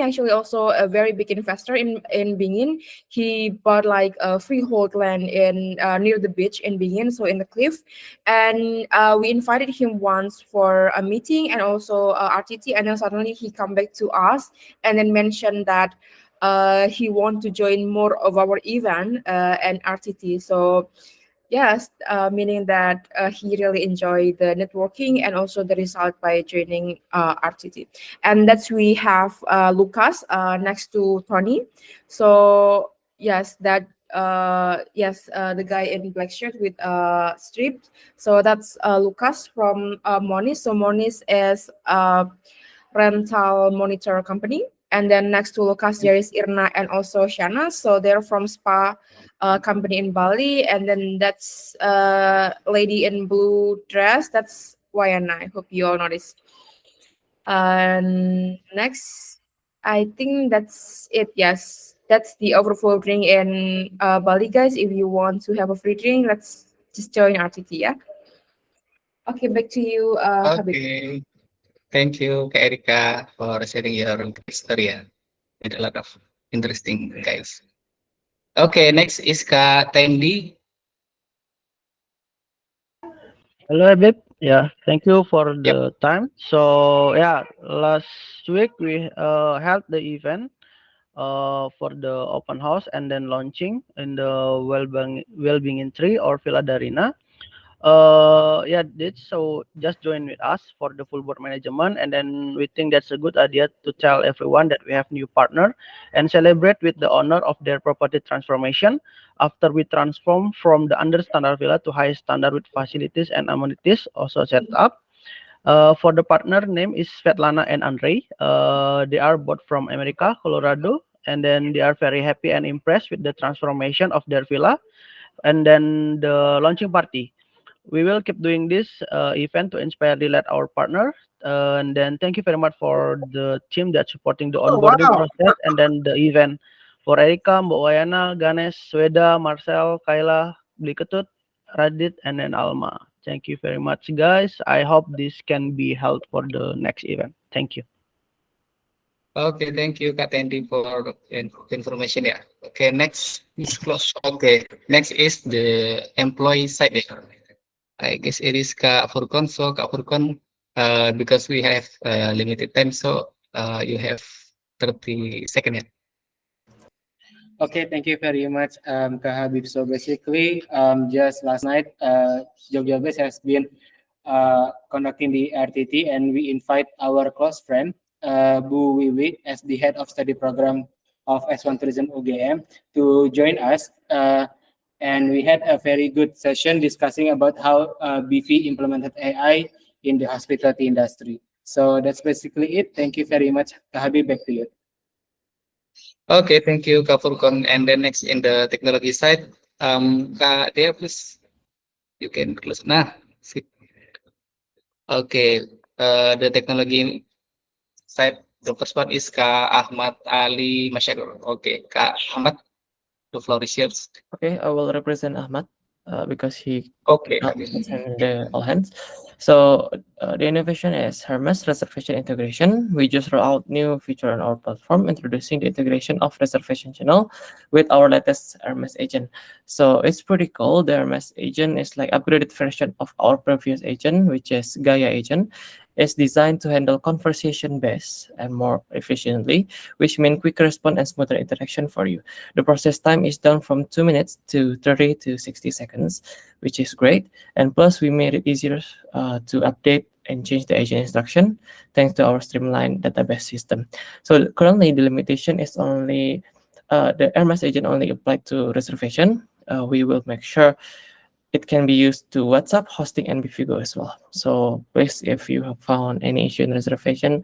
actually also a very big investor in Bingin. He bought like a freehold land in near the beach in Bingin, so in the cliff. And we invited him once for a meeting and also RTT, and then suddenly he come back to us and then mentioned that he want to join more of our event and RTT. So yes, meaning that he really enjoyed the networking and also the result by joining RTT. And that's we have Lucas next to Tony. So yes, the guy in black shirt with strip. So that's Lucas from Monis. So Monis is rental monitor company. And then next to Lucas, there is Irna and also Shana. So they're from spa company in Bali. And then that's lady in blue dress. That's Wayana. I hope you all notice. And next, I think that's it. Yes, that's the overflow drink in Bali, guys. If you want to have a free drink, let's just join RTT, yeah. Okay, back to you, Habib. Okay. Thank you, Kak Erika, for sharing your story. Yeah. With a lot of interesting guys. Okay, next is Kak Tendi. Hello, Abib. Yeah, thank you for Yep. the time. So yeah, last week we held the event for the open house and then launching in the Wellbeing in Tree or Villa Darina. Yeah, did so just join with us for the full board management, and then we think that's a good idea to tell everyone that we have new partner and celebrate with the owner of their property transformation after we transform from the under standard villa to high standard with facilities and amenities also set up. For the partner name is Svetlana and Andre. They are both from America, Colorado, and then they are very happy and impressed with the transformation of their villa and then the launching party. We will keep doing this event to inspire delight our partner. And then thank you very much for the team that's supporting the Oh, onboarding wow. process and then the event. For Erika, Mbak Wayana, Ganesh, Sweda, Marcel, Kayla, Bliketut, Radit, and then Alma. Thank you very much, guys. I hope this can be held for the next event. Thank you. Okay, thank you, Kak Tendi, for information. Yeah. Okay, next is close. Okay, next is the employee side. Yeah. I guess it is Kak Furkon. So Kak Furkon, because we have limited time, so you have 30 seconds. Yeah. Okay, thank you very much, Kak Habib. So basically, just last night, Jogja Base has been conducting the RTT, and we invite our close friend, Bu Wiwi, as the head of study program of S1 Tourism UGM, to join us. And we had a very good session discussing about how BV implemented AI in the hospitality industry. So that's basically it. Thank you very much, Kak Habib. Back to you. Okay, thank you, Kak Furkon. And then next in the technology side, Kak Dea, please, you can close. Nah, sip. Okay, the technology side, the first one is Kak Ahmad Ali Masyagur. Okay, Kak Ahmad, the floor is yours. Okay, I will represent Ahmad because he Okay, not mention the all hands. So the innovation is Hermes reservation integration. We just roll out new feature on our platform, introducing the integration of reservation channel with our latest Hermes agent. So it's pretty cool. The Hermes agent is like upgraded version of our previous agent, which is Gaia agent, is designed to handle conversation based and more efficiently, which means quicker response and smoother interaction for you. The process time is down from 2 minutes to 30 to 60 seconds, which is great. And plus, we made it easier to update and change the agent instruction thanks to our streamlined database system. So currently, the limitation is only the Hermes agent only applied to reservation. We will make sure it can be used to WhatsApp, hosting, and Bifigo as well. So please, if you have found any issue in reservation,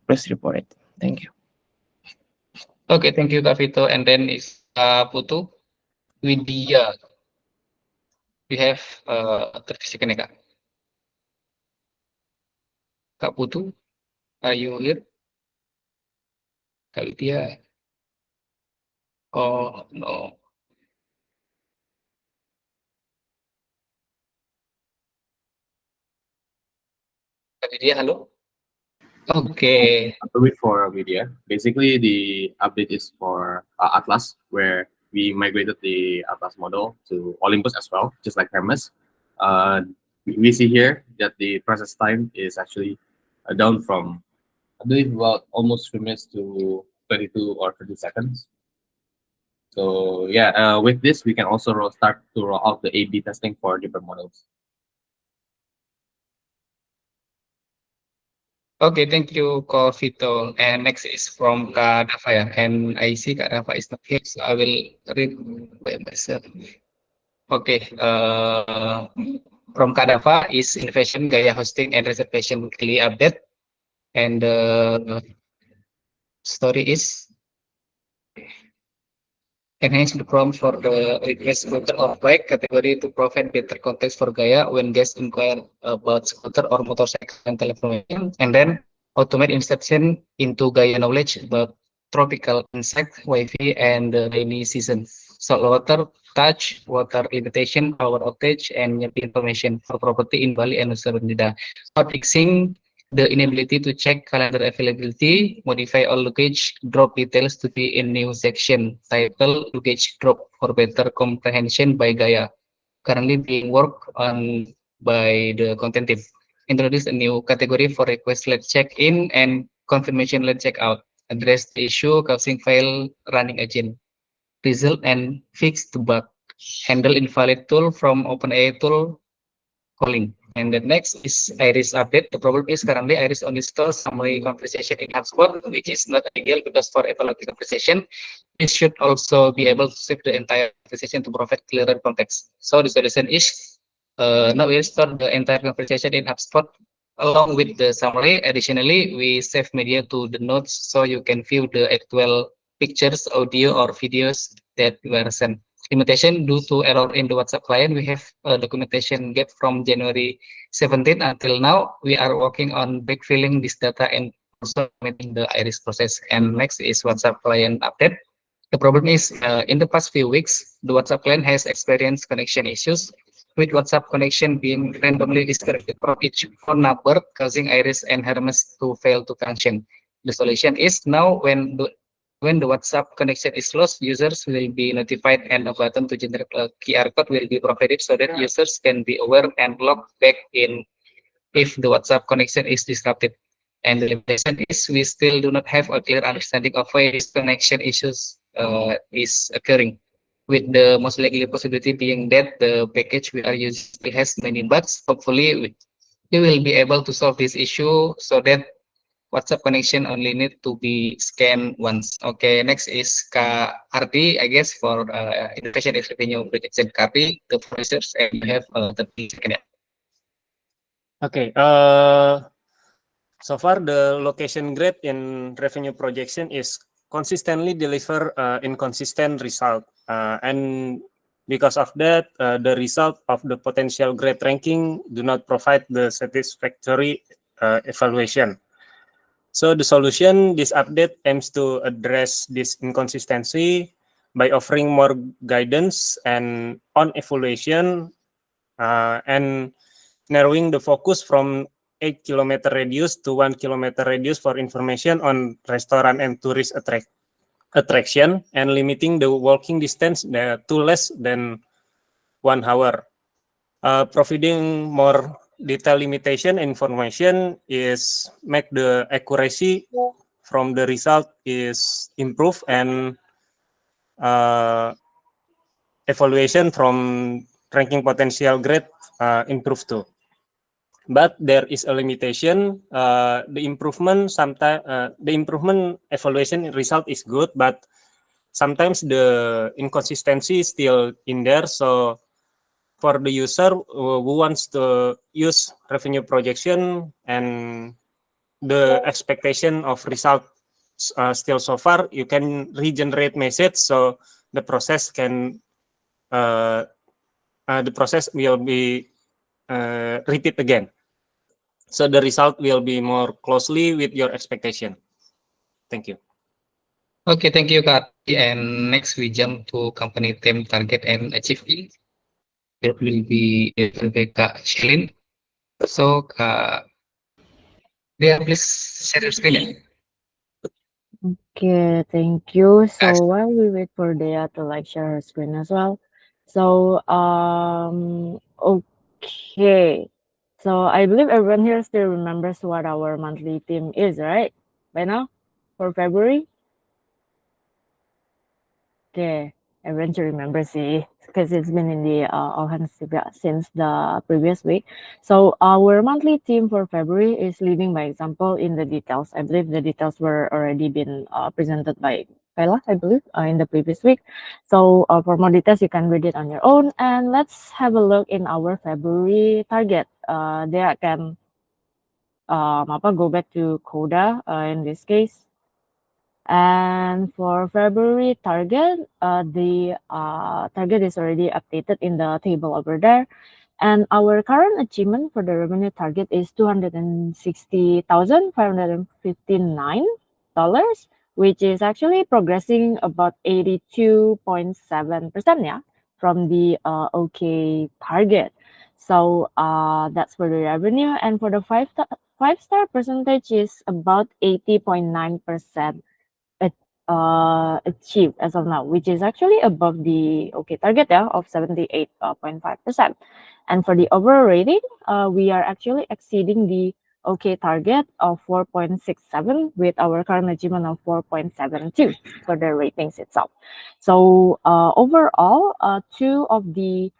please report it. Thank you. Okay, thank you, Kak Vito. And then is Putu Widya. We have 30 seconds, ya, Kak. Kak Putu, are you here? Kak Widya. Oh, no. Kak Widya, halo? Okay. I'll wait for media. Basically, the update is for Atlas, where we migrated the Atlas model to Olympus as well, just like Hermes. We see here that the process time is actually down from, I believe, about almost 3 minutes to 22 or 30 seconds. So yeah, with this, we can also start to roll out the A/B testing for different models. Okay, thank you, Kak Vito. And next is from Kak Dava, ya. And I see Kak Dava is not here, so I will read by myself. Okay, from Kak Dava is Innovation Gaya Hosting and Reservation Weekly Update. And the story is enhance the prompt for the request scooter or bike category to provide better context for Gaya when guests inquire about scooter or motorcycle and information, and then automate insertion into Gaya knowledge about tropical insect, Wi-Fi, and the rainy season, saltwater touch, water limitation, power outage, and Nyepi information for property in Bali and Nusa Penida. Not fixing the inability to check calendar availability, modify all luggage drop details to be in new section, title luggage drop for better comprehension by Gaya. Currently being worked on by the content team. Introduce a new category for request late check-in and confirmation late check-out. Address the issue causing file running agent. Result and fix the bug. Handle invalid tool from OpenAI tool calling. And the next is Iris update. The problem is currently Iris only stores summary conversation in HubSpot, which is not ideal because for evaluating conversation, it should also be able to save the entire conversation to provide clearer context. So the solution is now we store the entire conversation in HubSpot along with the summary. Additionally, we save media to the notes so you can view the actual pictures, audio, or videos that were sent. Limitation due to error in the WhatsApp client. We have a documentation gap from January 17 until now. We are working on backfilling this data and also making the Iris process. And next is WhatsApp client update. The problem is in the past few weeks, the WhatsApp client has experienced connection issues with WhatsApp connection being randomly disconnected from each phone number, causing Iris and Hermes to fail to function. The solution is now when the WhatsApp connection is lost, users will be notified and a button to generate a QR code will be provided so that users can be aware and log back in if the WhatsApp connection is disrupted. And the limitation is we still do not have a clear understanding of why this connection issues is occurring. With the most likely possibility being that the package we are using still has many bugs. Hopefully, we will be able to solve this issue so that WhatsApp connection only need to be scanned once. Okay, next is Kak Ardi, I guess, for innovation and revenue prediction. Kak Ardi, the professors, and you have 30 seconds. Okay. So far, the location grade in revenue projection is consistently deliver inconsistent result, and because of that, the result of the potential grade ranking do not provide the satisfactory evaluation. So the solution, this update aims to address this inconsistency by offering more guidance and on evaluation and narrowing the focus from 8-kilometer radius to 1-kilometer radius for information on restaurant and tourist attraction and limiting the walking distance to less than 1 hour. Providing more detail limitation information is make the accuracy from the result is improved, and evaluation from ranking potential grade improve too. But there is a limitation. The improvement sometimes the improvement evaluation result is good, but sometimes the inconsistency is still in there. So for the user who wants to use revenue projection and the expectation of result still so far, you can regenerate message, so the process can the process will be repeat again. So the result will be more closely with your expectation. Thank you. Okay, thank you, Kak. And next we jump to company theme target and achievement. That will be Kak Shelin. So, Kak Dia, please share your screen. Okay, thank you. Yes. So while we wait for Dea to like share her screen as well. So okay. So I believe everyone here still remembers what our monthly theme is, right? By now? For February? Okay. Everyone should remember, see, because it's been in the all hands since the previous week. So our monthly theme for February is leading by example in the details. I believe the details were already been presented by Kayla, I believe, in the previous week. So for more details, you can read it on your own. And let's have a look in our February target. They can go back to Coda in this case. And for February target, the target is already updated in the table over there. And our current achievement for the revenue target is $260,559, which is actually progressing about 82.7%, yeah, from the OK target. So that's for the revenue. And for the five-star percentage is about 80.9% achieved as of now, which is actually above the OK target of 78.5%. And for the overall rating, we are actually exceeding the OK target of 4.67 with our current achievement of 4.72 for the ratings itself. So overall, two of the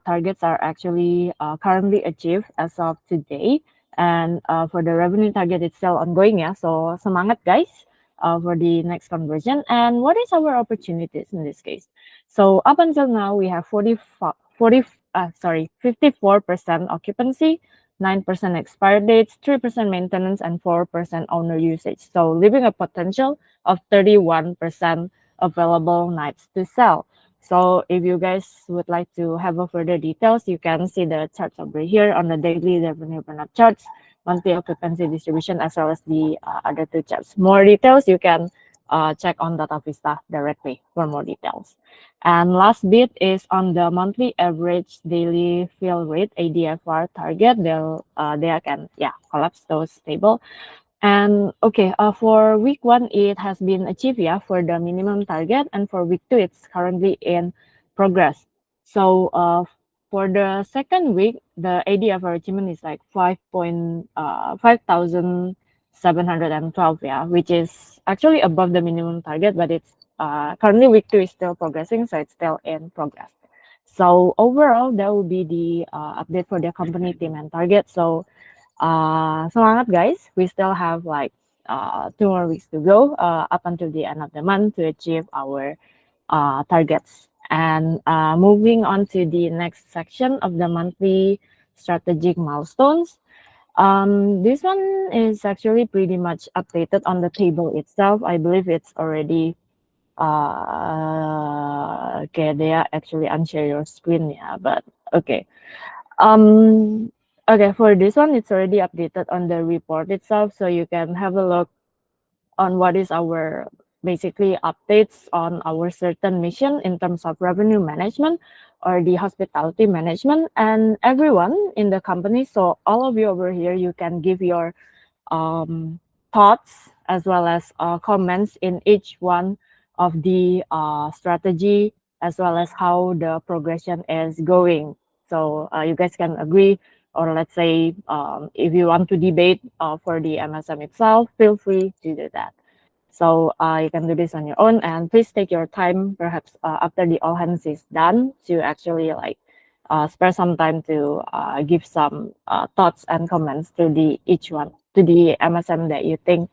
targets are actually currently achieved as of today. And for the revenue target, it's still ongoing, yeah. So semangat, guys. For the next conversion. And what is our opportunities in this case? So up until now, we have 54% occupancy, 9% expired dates, 3% maintenance, and 4% owner usage. So leaving a potential of 31% available nights to sell. So if you guys would like to have a further details, you can see the charts over here on the daily revenue burn-up charts, monthly occupancy distribution, as well as the other two charts. More details, you can check on Data Vista directly for more details. And last bit is on the monthly average daily fill rate, ADFR target. They can collapse those table. And okay, for week 1, it has been achieved, yeah, for the minimum target. And for week 2, it's currently in progress. So for the second week, the ADFR achievement is like 5,712, yeah, which is actually above the minimum target, but it's currently week 2 is still progressing, so it's still in progress. So overall, that will be the update for the company team and target. So semangat, guys. We still have like 2 more weeks to go up until the end of the month to achieve our targets. And moving on to the next section of the monthly strategic milestones. This one is actually pretty much updated on the table itself. I believe it's already okay, they are actually unshare your screen, yeah, but okay. Okay, for this one, it's already updated on the report itself, so you can have a look on what is our basically updates on our certain mission in terms of revenue management or the hospitality management and everyone in the company. So all of you over here, you can give your thoughts as well as comments in each one of the strategy as well as how the progression is going. So you guys can agree or let's say if you want to debate for the MSM itself, feel free to do that. So you can do this on your own, and please take your time, perhaps after the all hands is done, to actually like spare some time to give some thoughts and comments to the each one, to the MSM that you think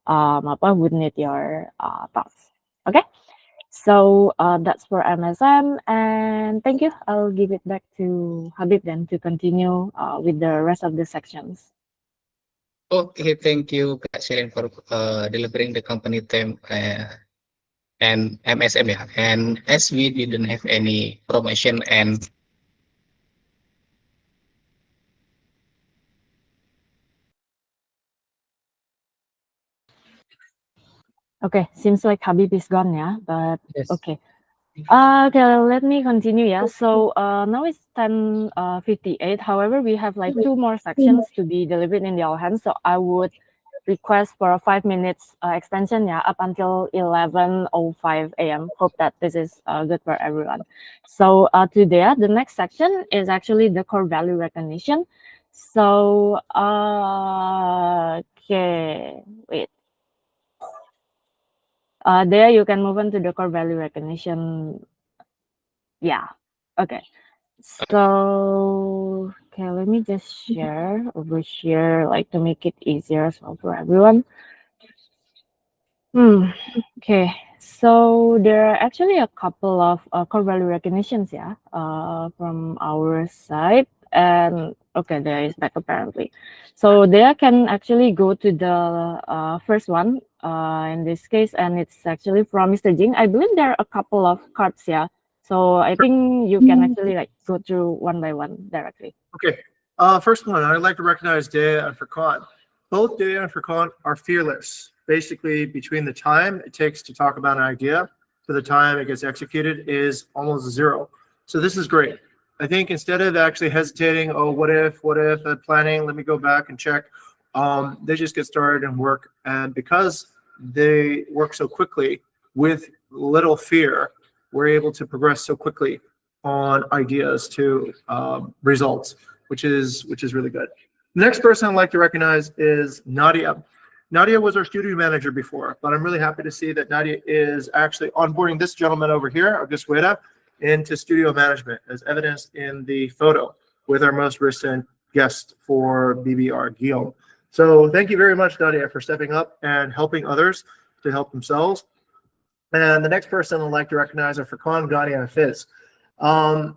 would need your thoughts. Okay, so that's for MSM, and thank you. I'll give it back to Habib then to continue with the rest of the sections. Okay, thank you, Kak Sherin, for delivering the company theme and MSM, yeah. And as we didn't have any promotion and Okay, seems like Habib is gone, yeah, but Yes. okay. Okay, let me continue, yeah. So now it's 10:58. However, we have like two more sections to be delivered in the all hands. So I would request for a 5 minutes extension, yeah, up until 11:05 a.m. Hope that this is good for everyone. So today, the next section is actually the core value recognition. So okay, wait. There you can move on to the core value recognition. Yeah. Okay. So, okay, let me just share over here, like to make it easier as well for everyone. Okay. So there are actually a couple of core value recognitions, yeah, from our side. And okay, there is back apparently. So there can actually go to the first one in this case, and it's actually from Mr. Jing. I believe there are a couple of cards, yeah. So I think you can actually like go through one by one directly. Okay. First one, I'd like to recognize Dea and Furkan. Both Dea and Furkan are fearless. Basically, between the time it takes to talk about an idea to the time it gets executed is almost zero. So this is great. I think instead of actually hesitating, oh, what if, planning, let me go back and check, they just get started and work. And because they work so quickly with little fear, we're able to progress so quickly on ideas to results, which is really good. The next person I'd like to recognize is Nadia. Nadia was our studio manager before, but I'm really happy to see that Nadia is actually onboarding this gentleman over here, August Weda, into studio management, as evidenced in the photo with our most recent guest for BBR, Guillaume. So thank you very much, Nadia, for stepping up and helping others to help themselves. And the next person I'd like to recognize are Furkan, Ghani, and Fiz.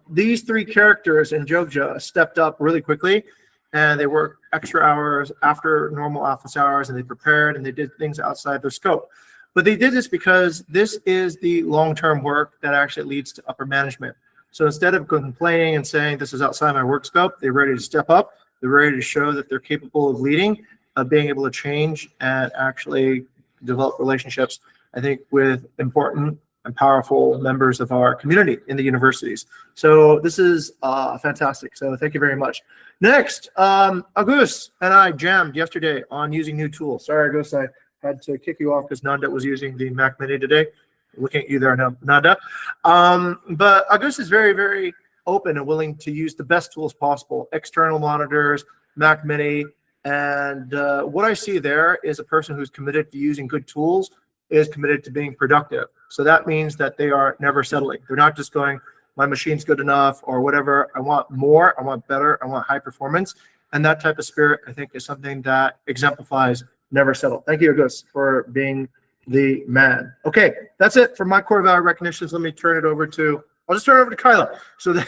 These three characters in Jogja stepped up really quickly, and they worked extra hours after normal office hours, and they prepared and they did things outside their scope. But they did this because this is the long-term work that actually leads to upper management. So instead of complaining and saying this is outside my work scope, they're ready to step up. They're ready to show that they're capable of leading, of being able to change and actually develop relationships, I think, with important and powerful members of our community in the universities. So this is fantastic. So thank you very much. Next, Agus and I jammed yesterday on using new tools. Sorry, Agus, I had to kick you off because Nanda was using the Mac Mini today. Looking at you there, Nanda. But Agus is very, very open and willing to use the best tools possible. External monitors, Mac Mini. And what I see there is a person who's committed to using good tools, is committed to being productive. So that means that they are never settling. They're not just going, my machine's good enough or whatever. I want more, I want better, I want high performance. And that type of spirit, I think, is something that exemplifies never settle. Thank you, Agus, for being the man. Okay, that's it for my core value recognitions. Let me turn it over to, I'll just turn it over to Kyla so that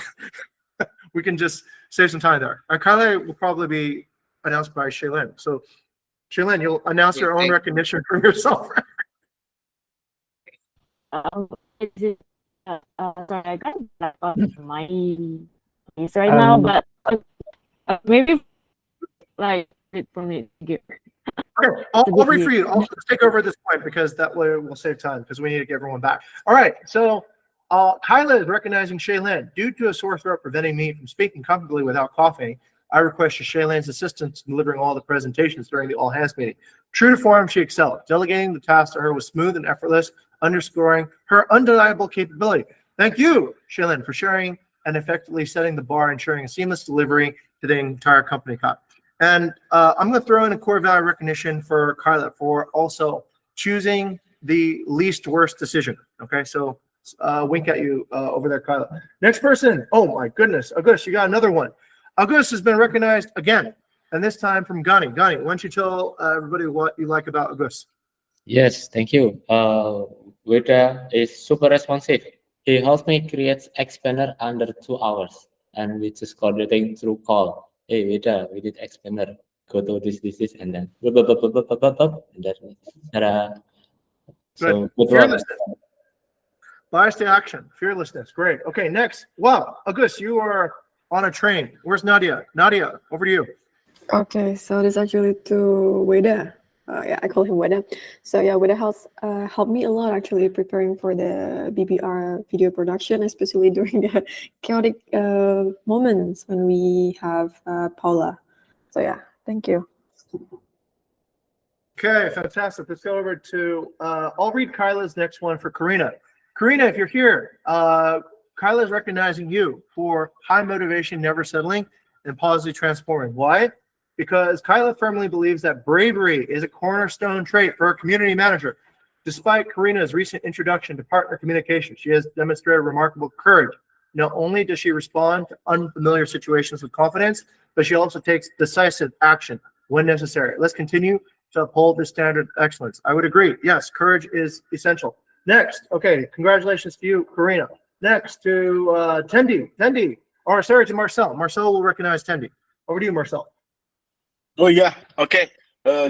we can just save some time there. Kyla will probably be announced by Shaylin. So Shaylin, you'll announce your own recognition for yourself. Is it, sorry, I got that on my place right now, but maybe like it for me to give. Okay, I'll read for you. I'll just take over at this point because that way we'll save time because we need to get everyone back. All right, so Kyla is recognizing Shaylin. Due to a sore throat preventing me from speaking comfortably without coughing, I requested Shaylin's assistance in delivering all the presentations during the all-hands meeting. True to form, she excelled. Delegating the task to her was smooth and effortless, underscoring her undeniable capability. Thank you, Shaylin, for sharing and effectively setting the bar, ensuring a seamless delivery to the entire company, Kyle. And I'm going to throw in a core value recognition for Kyla for also choosing the least worst decision. Okay, so wink at you over there, Kyla. Next person. Oh my goodness, August, you got another one. August has been recognized again, and this time from Gani. Gani, why don't you tell everybody what you like about August? Yes, thank you. Wida is super responsive. He helps me create expander under 2 hours, and we just coordinating through call. Hey, Wida, we did expander. Go to this, and then blah, blah, blah, blah, blah, blah, blah, and then so good work. Fearlessness. Bias to action. Fearlessness. Great. Okay, next. Wow, August, you are on a train. Where's Nadia? Nadia, over to you. Okay, so this actually to Weda. Yeah, I call him Weda. So yeah, Weda helped me a lot actually preparing for the BBR video production, especially during the chaotic moments when we have Paula. So yeah, thank you. Okay, fantastic. Let's go over to, I'll read Kyla's next one for Karina. Karina, if you're here, Kyla is recognizing you for high motivation, never settling, and positively transforming. Why? Because Kyla firmly believes that bravery is a cornerstone trait for a community manager. Despite Karina's recent introduction to partner communication, she has demonstrated remarkable courage. Not only does she respond to unfamiliar situations with confidence, but she also takes decisive action when necessary. Let's continue to uphold this standard of excellence. I would agree. Yes, courage is essential. Next, okay, congratulations to you, Karina. Next to Tendi. Tendi, or sorry, to Marcel. Marcel will recognize Tendi. Over to you, Marcel. Oh yeah, okay.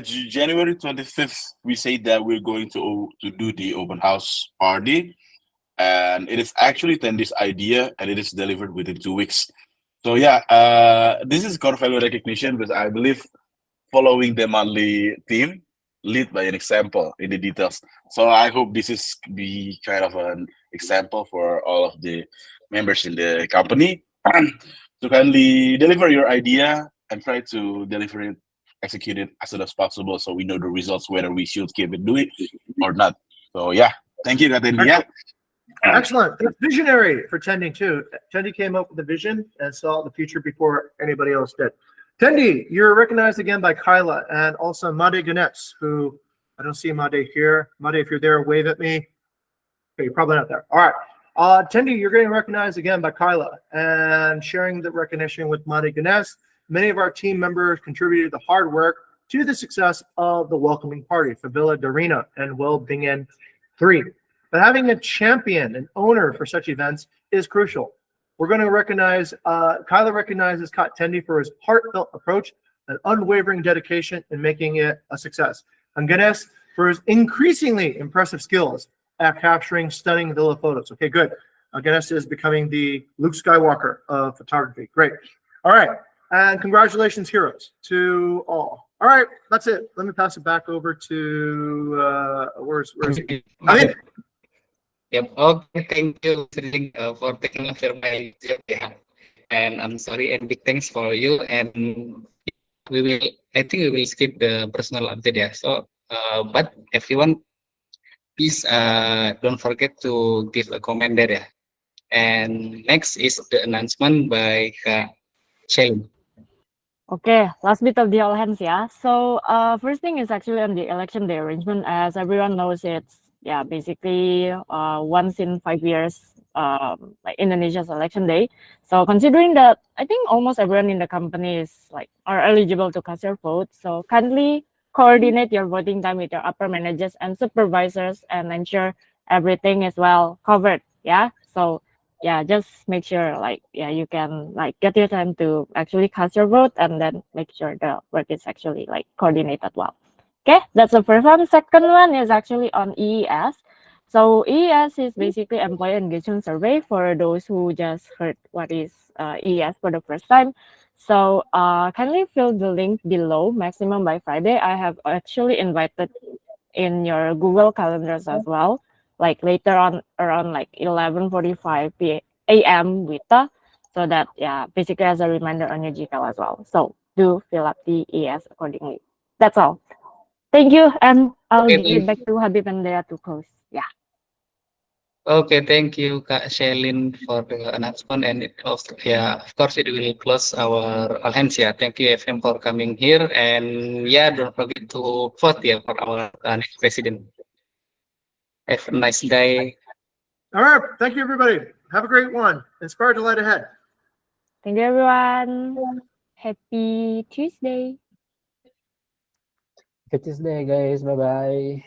January 25th, we say that we're going to do the open house party, and it is actually Tendi's idea, and it is delivered within 2 weeks. So yeah, this is core value recognition because I believe following the monthly theme, lead by an example in the details. So I hope this is be kind of an example for all of the members in the company to kindly deliver your idea and try to deliver it, execute it as soon as possible, so we know the results whether we should keep it doing or not. So yeah, thank you, Katendi. Yeah. Excellent. It's visionary for Tendi too. Tendi came up with the vision and saw the future before anybody else did. Tendi, you're recognized again by Kyla and also Made Ganesh, who I don't see Made here. Made, if you're there, wave at me. Okay, you're probably not there. All right. Tendi, you're getting recognized again by Kyla and sharing the recognition with Made Ganesh. Many of our team members contributed the hard work to the success of the welcoming party for Villa Darina and Will Bingen 3. But having a champion, an owner for such events is crucial. We're going to recognize, Kyla recognizes Tendi for his heartfelt approach and unwavering dedication in making it a success. And Ganesh for his increasingly impressive skills at capturing stunning villa photos. Okay, good. Ganesh is becoming the Luke Skywalker of photography. Great. All right. And congratulations, heroes, to all. All right, that's it. Let me pass it back over to, where's he? Yep. Okay. Thank you, for taking over my job. Yeah. And I'm sorry, and big thanks for you. And I think we will skip the personal update. Yeah. So, but everyone, please, don't forget to give a comment there. Yeah. And next is the announcement by Shelly. Okay, last bit of the all hands, yeah. So first thing is actually on the election day arrangement. As everyone knows, it's basically once in 5 years, like Indonesia's election day. So considering that, I think almost everyone in the company is are eligible to cast your vote. So kindly coordinate your voting time with your upper managers and supervisors and ensure everything is well covered. Yeah. So yeah, just make sure you can get your time to actually cast your vote and then make sure the work is actually coordinated well. Okay, that's the first one. Second one is actually on EES. So EES is basically employee engagement survey for those who just heard what is EES for the first time. So kindly fill the link below, maximum by Friday. I have actually invited in your Google calendars as well, later on around 11:45 a.m. Wita, so that basically as a reminder on your GCal as well. So do fill up the ES accordingly. That's all. Thank you, and I'll give it back to Habib and Dea to close. Yeah. Okay, thank you, Kak Shelin, for the announcement. And yeah, of course, it will close our all hands. Yeah, thank you, FM, for coming here. And yeah, don't forget to vote, yeah, for our next president. Have a nice day. All right. Thank you, everybody. Have a great one. Inspired to light ahead. Thank you, everyone. Happy Tuesday. Good Tuesday, guys. Bye bye.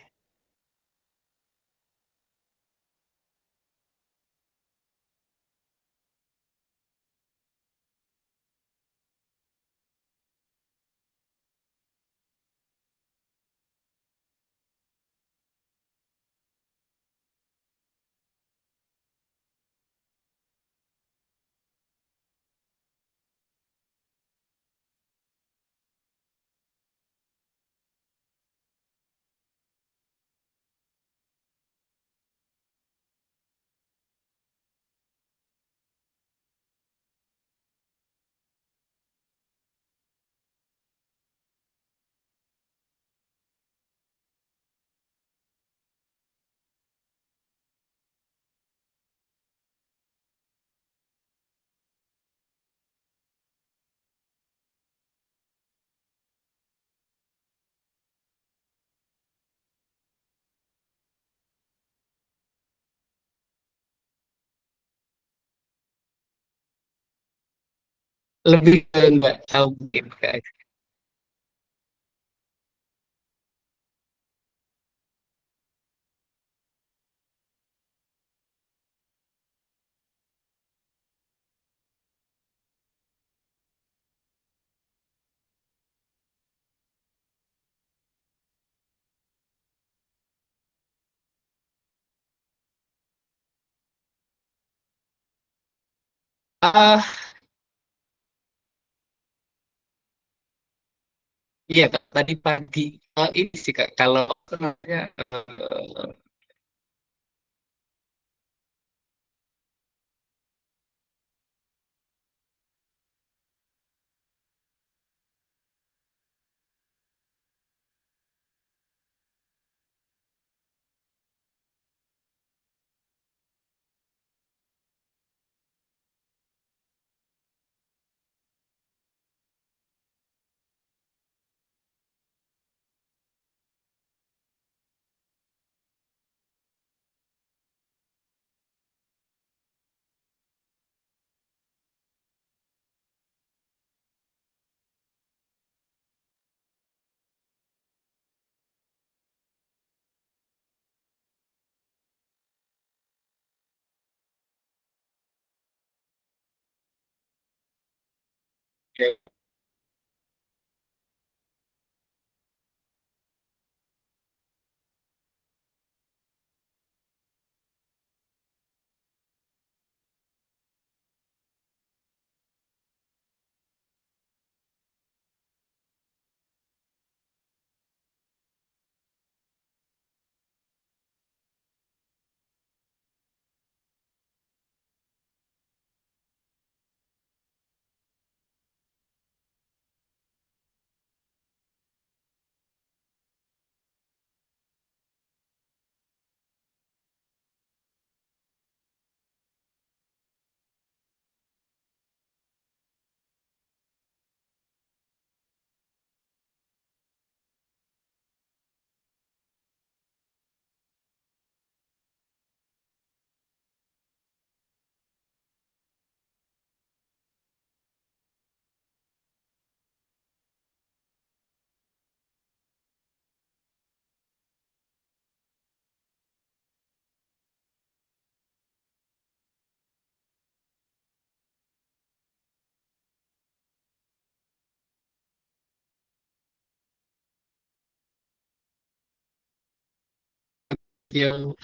Lebih ke nggak tahu game, Kak. Ah, iya, Kak. Tadi pagi. Ini sih, Kak. Kalau apa namanya, ya, ya.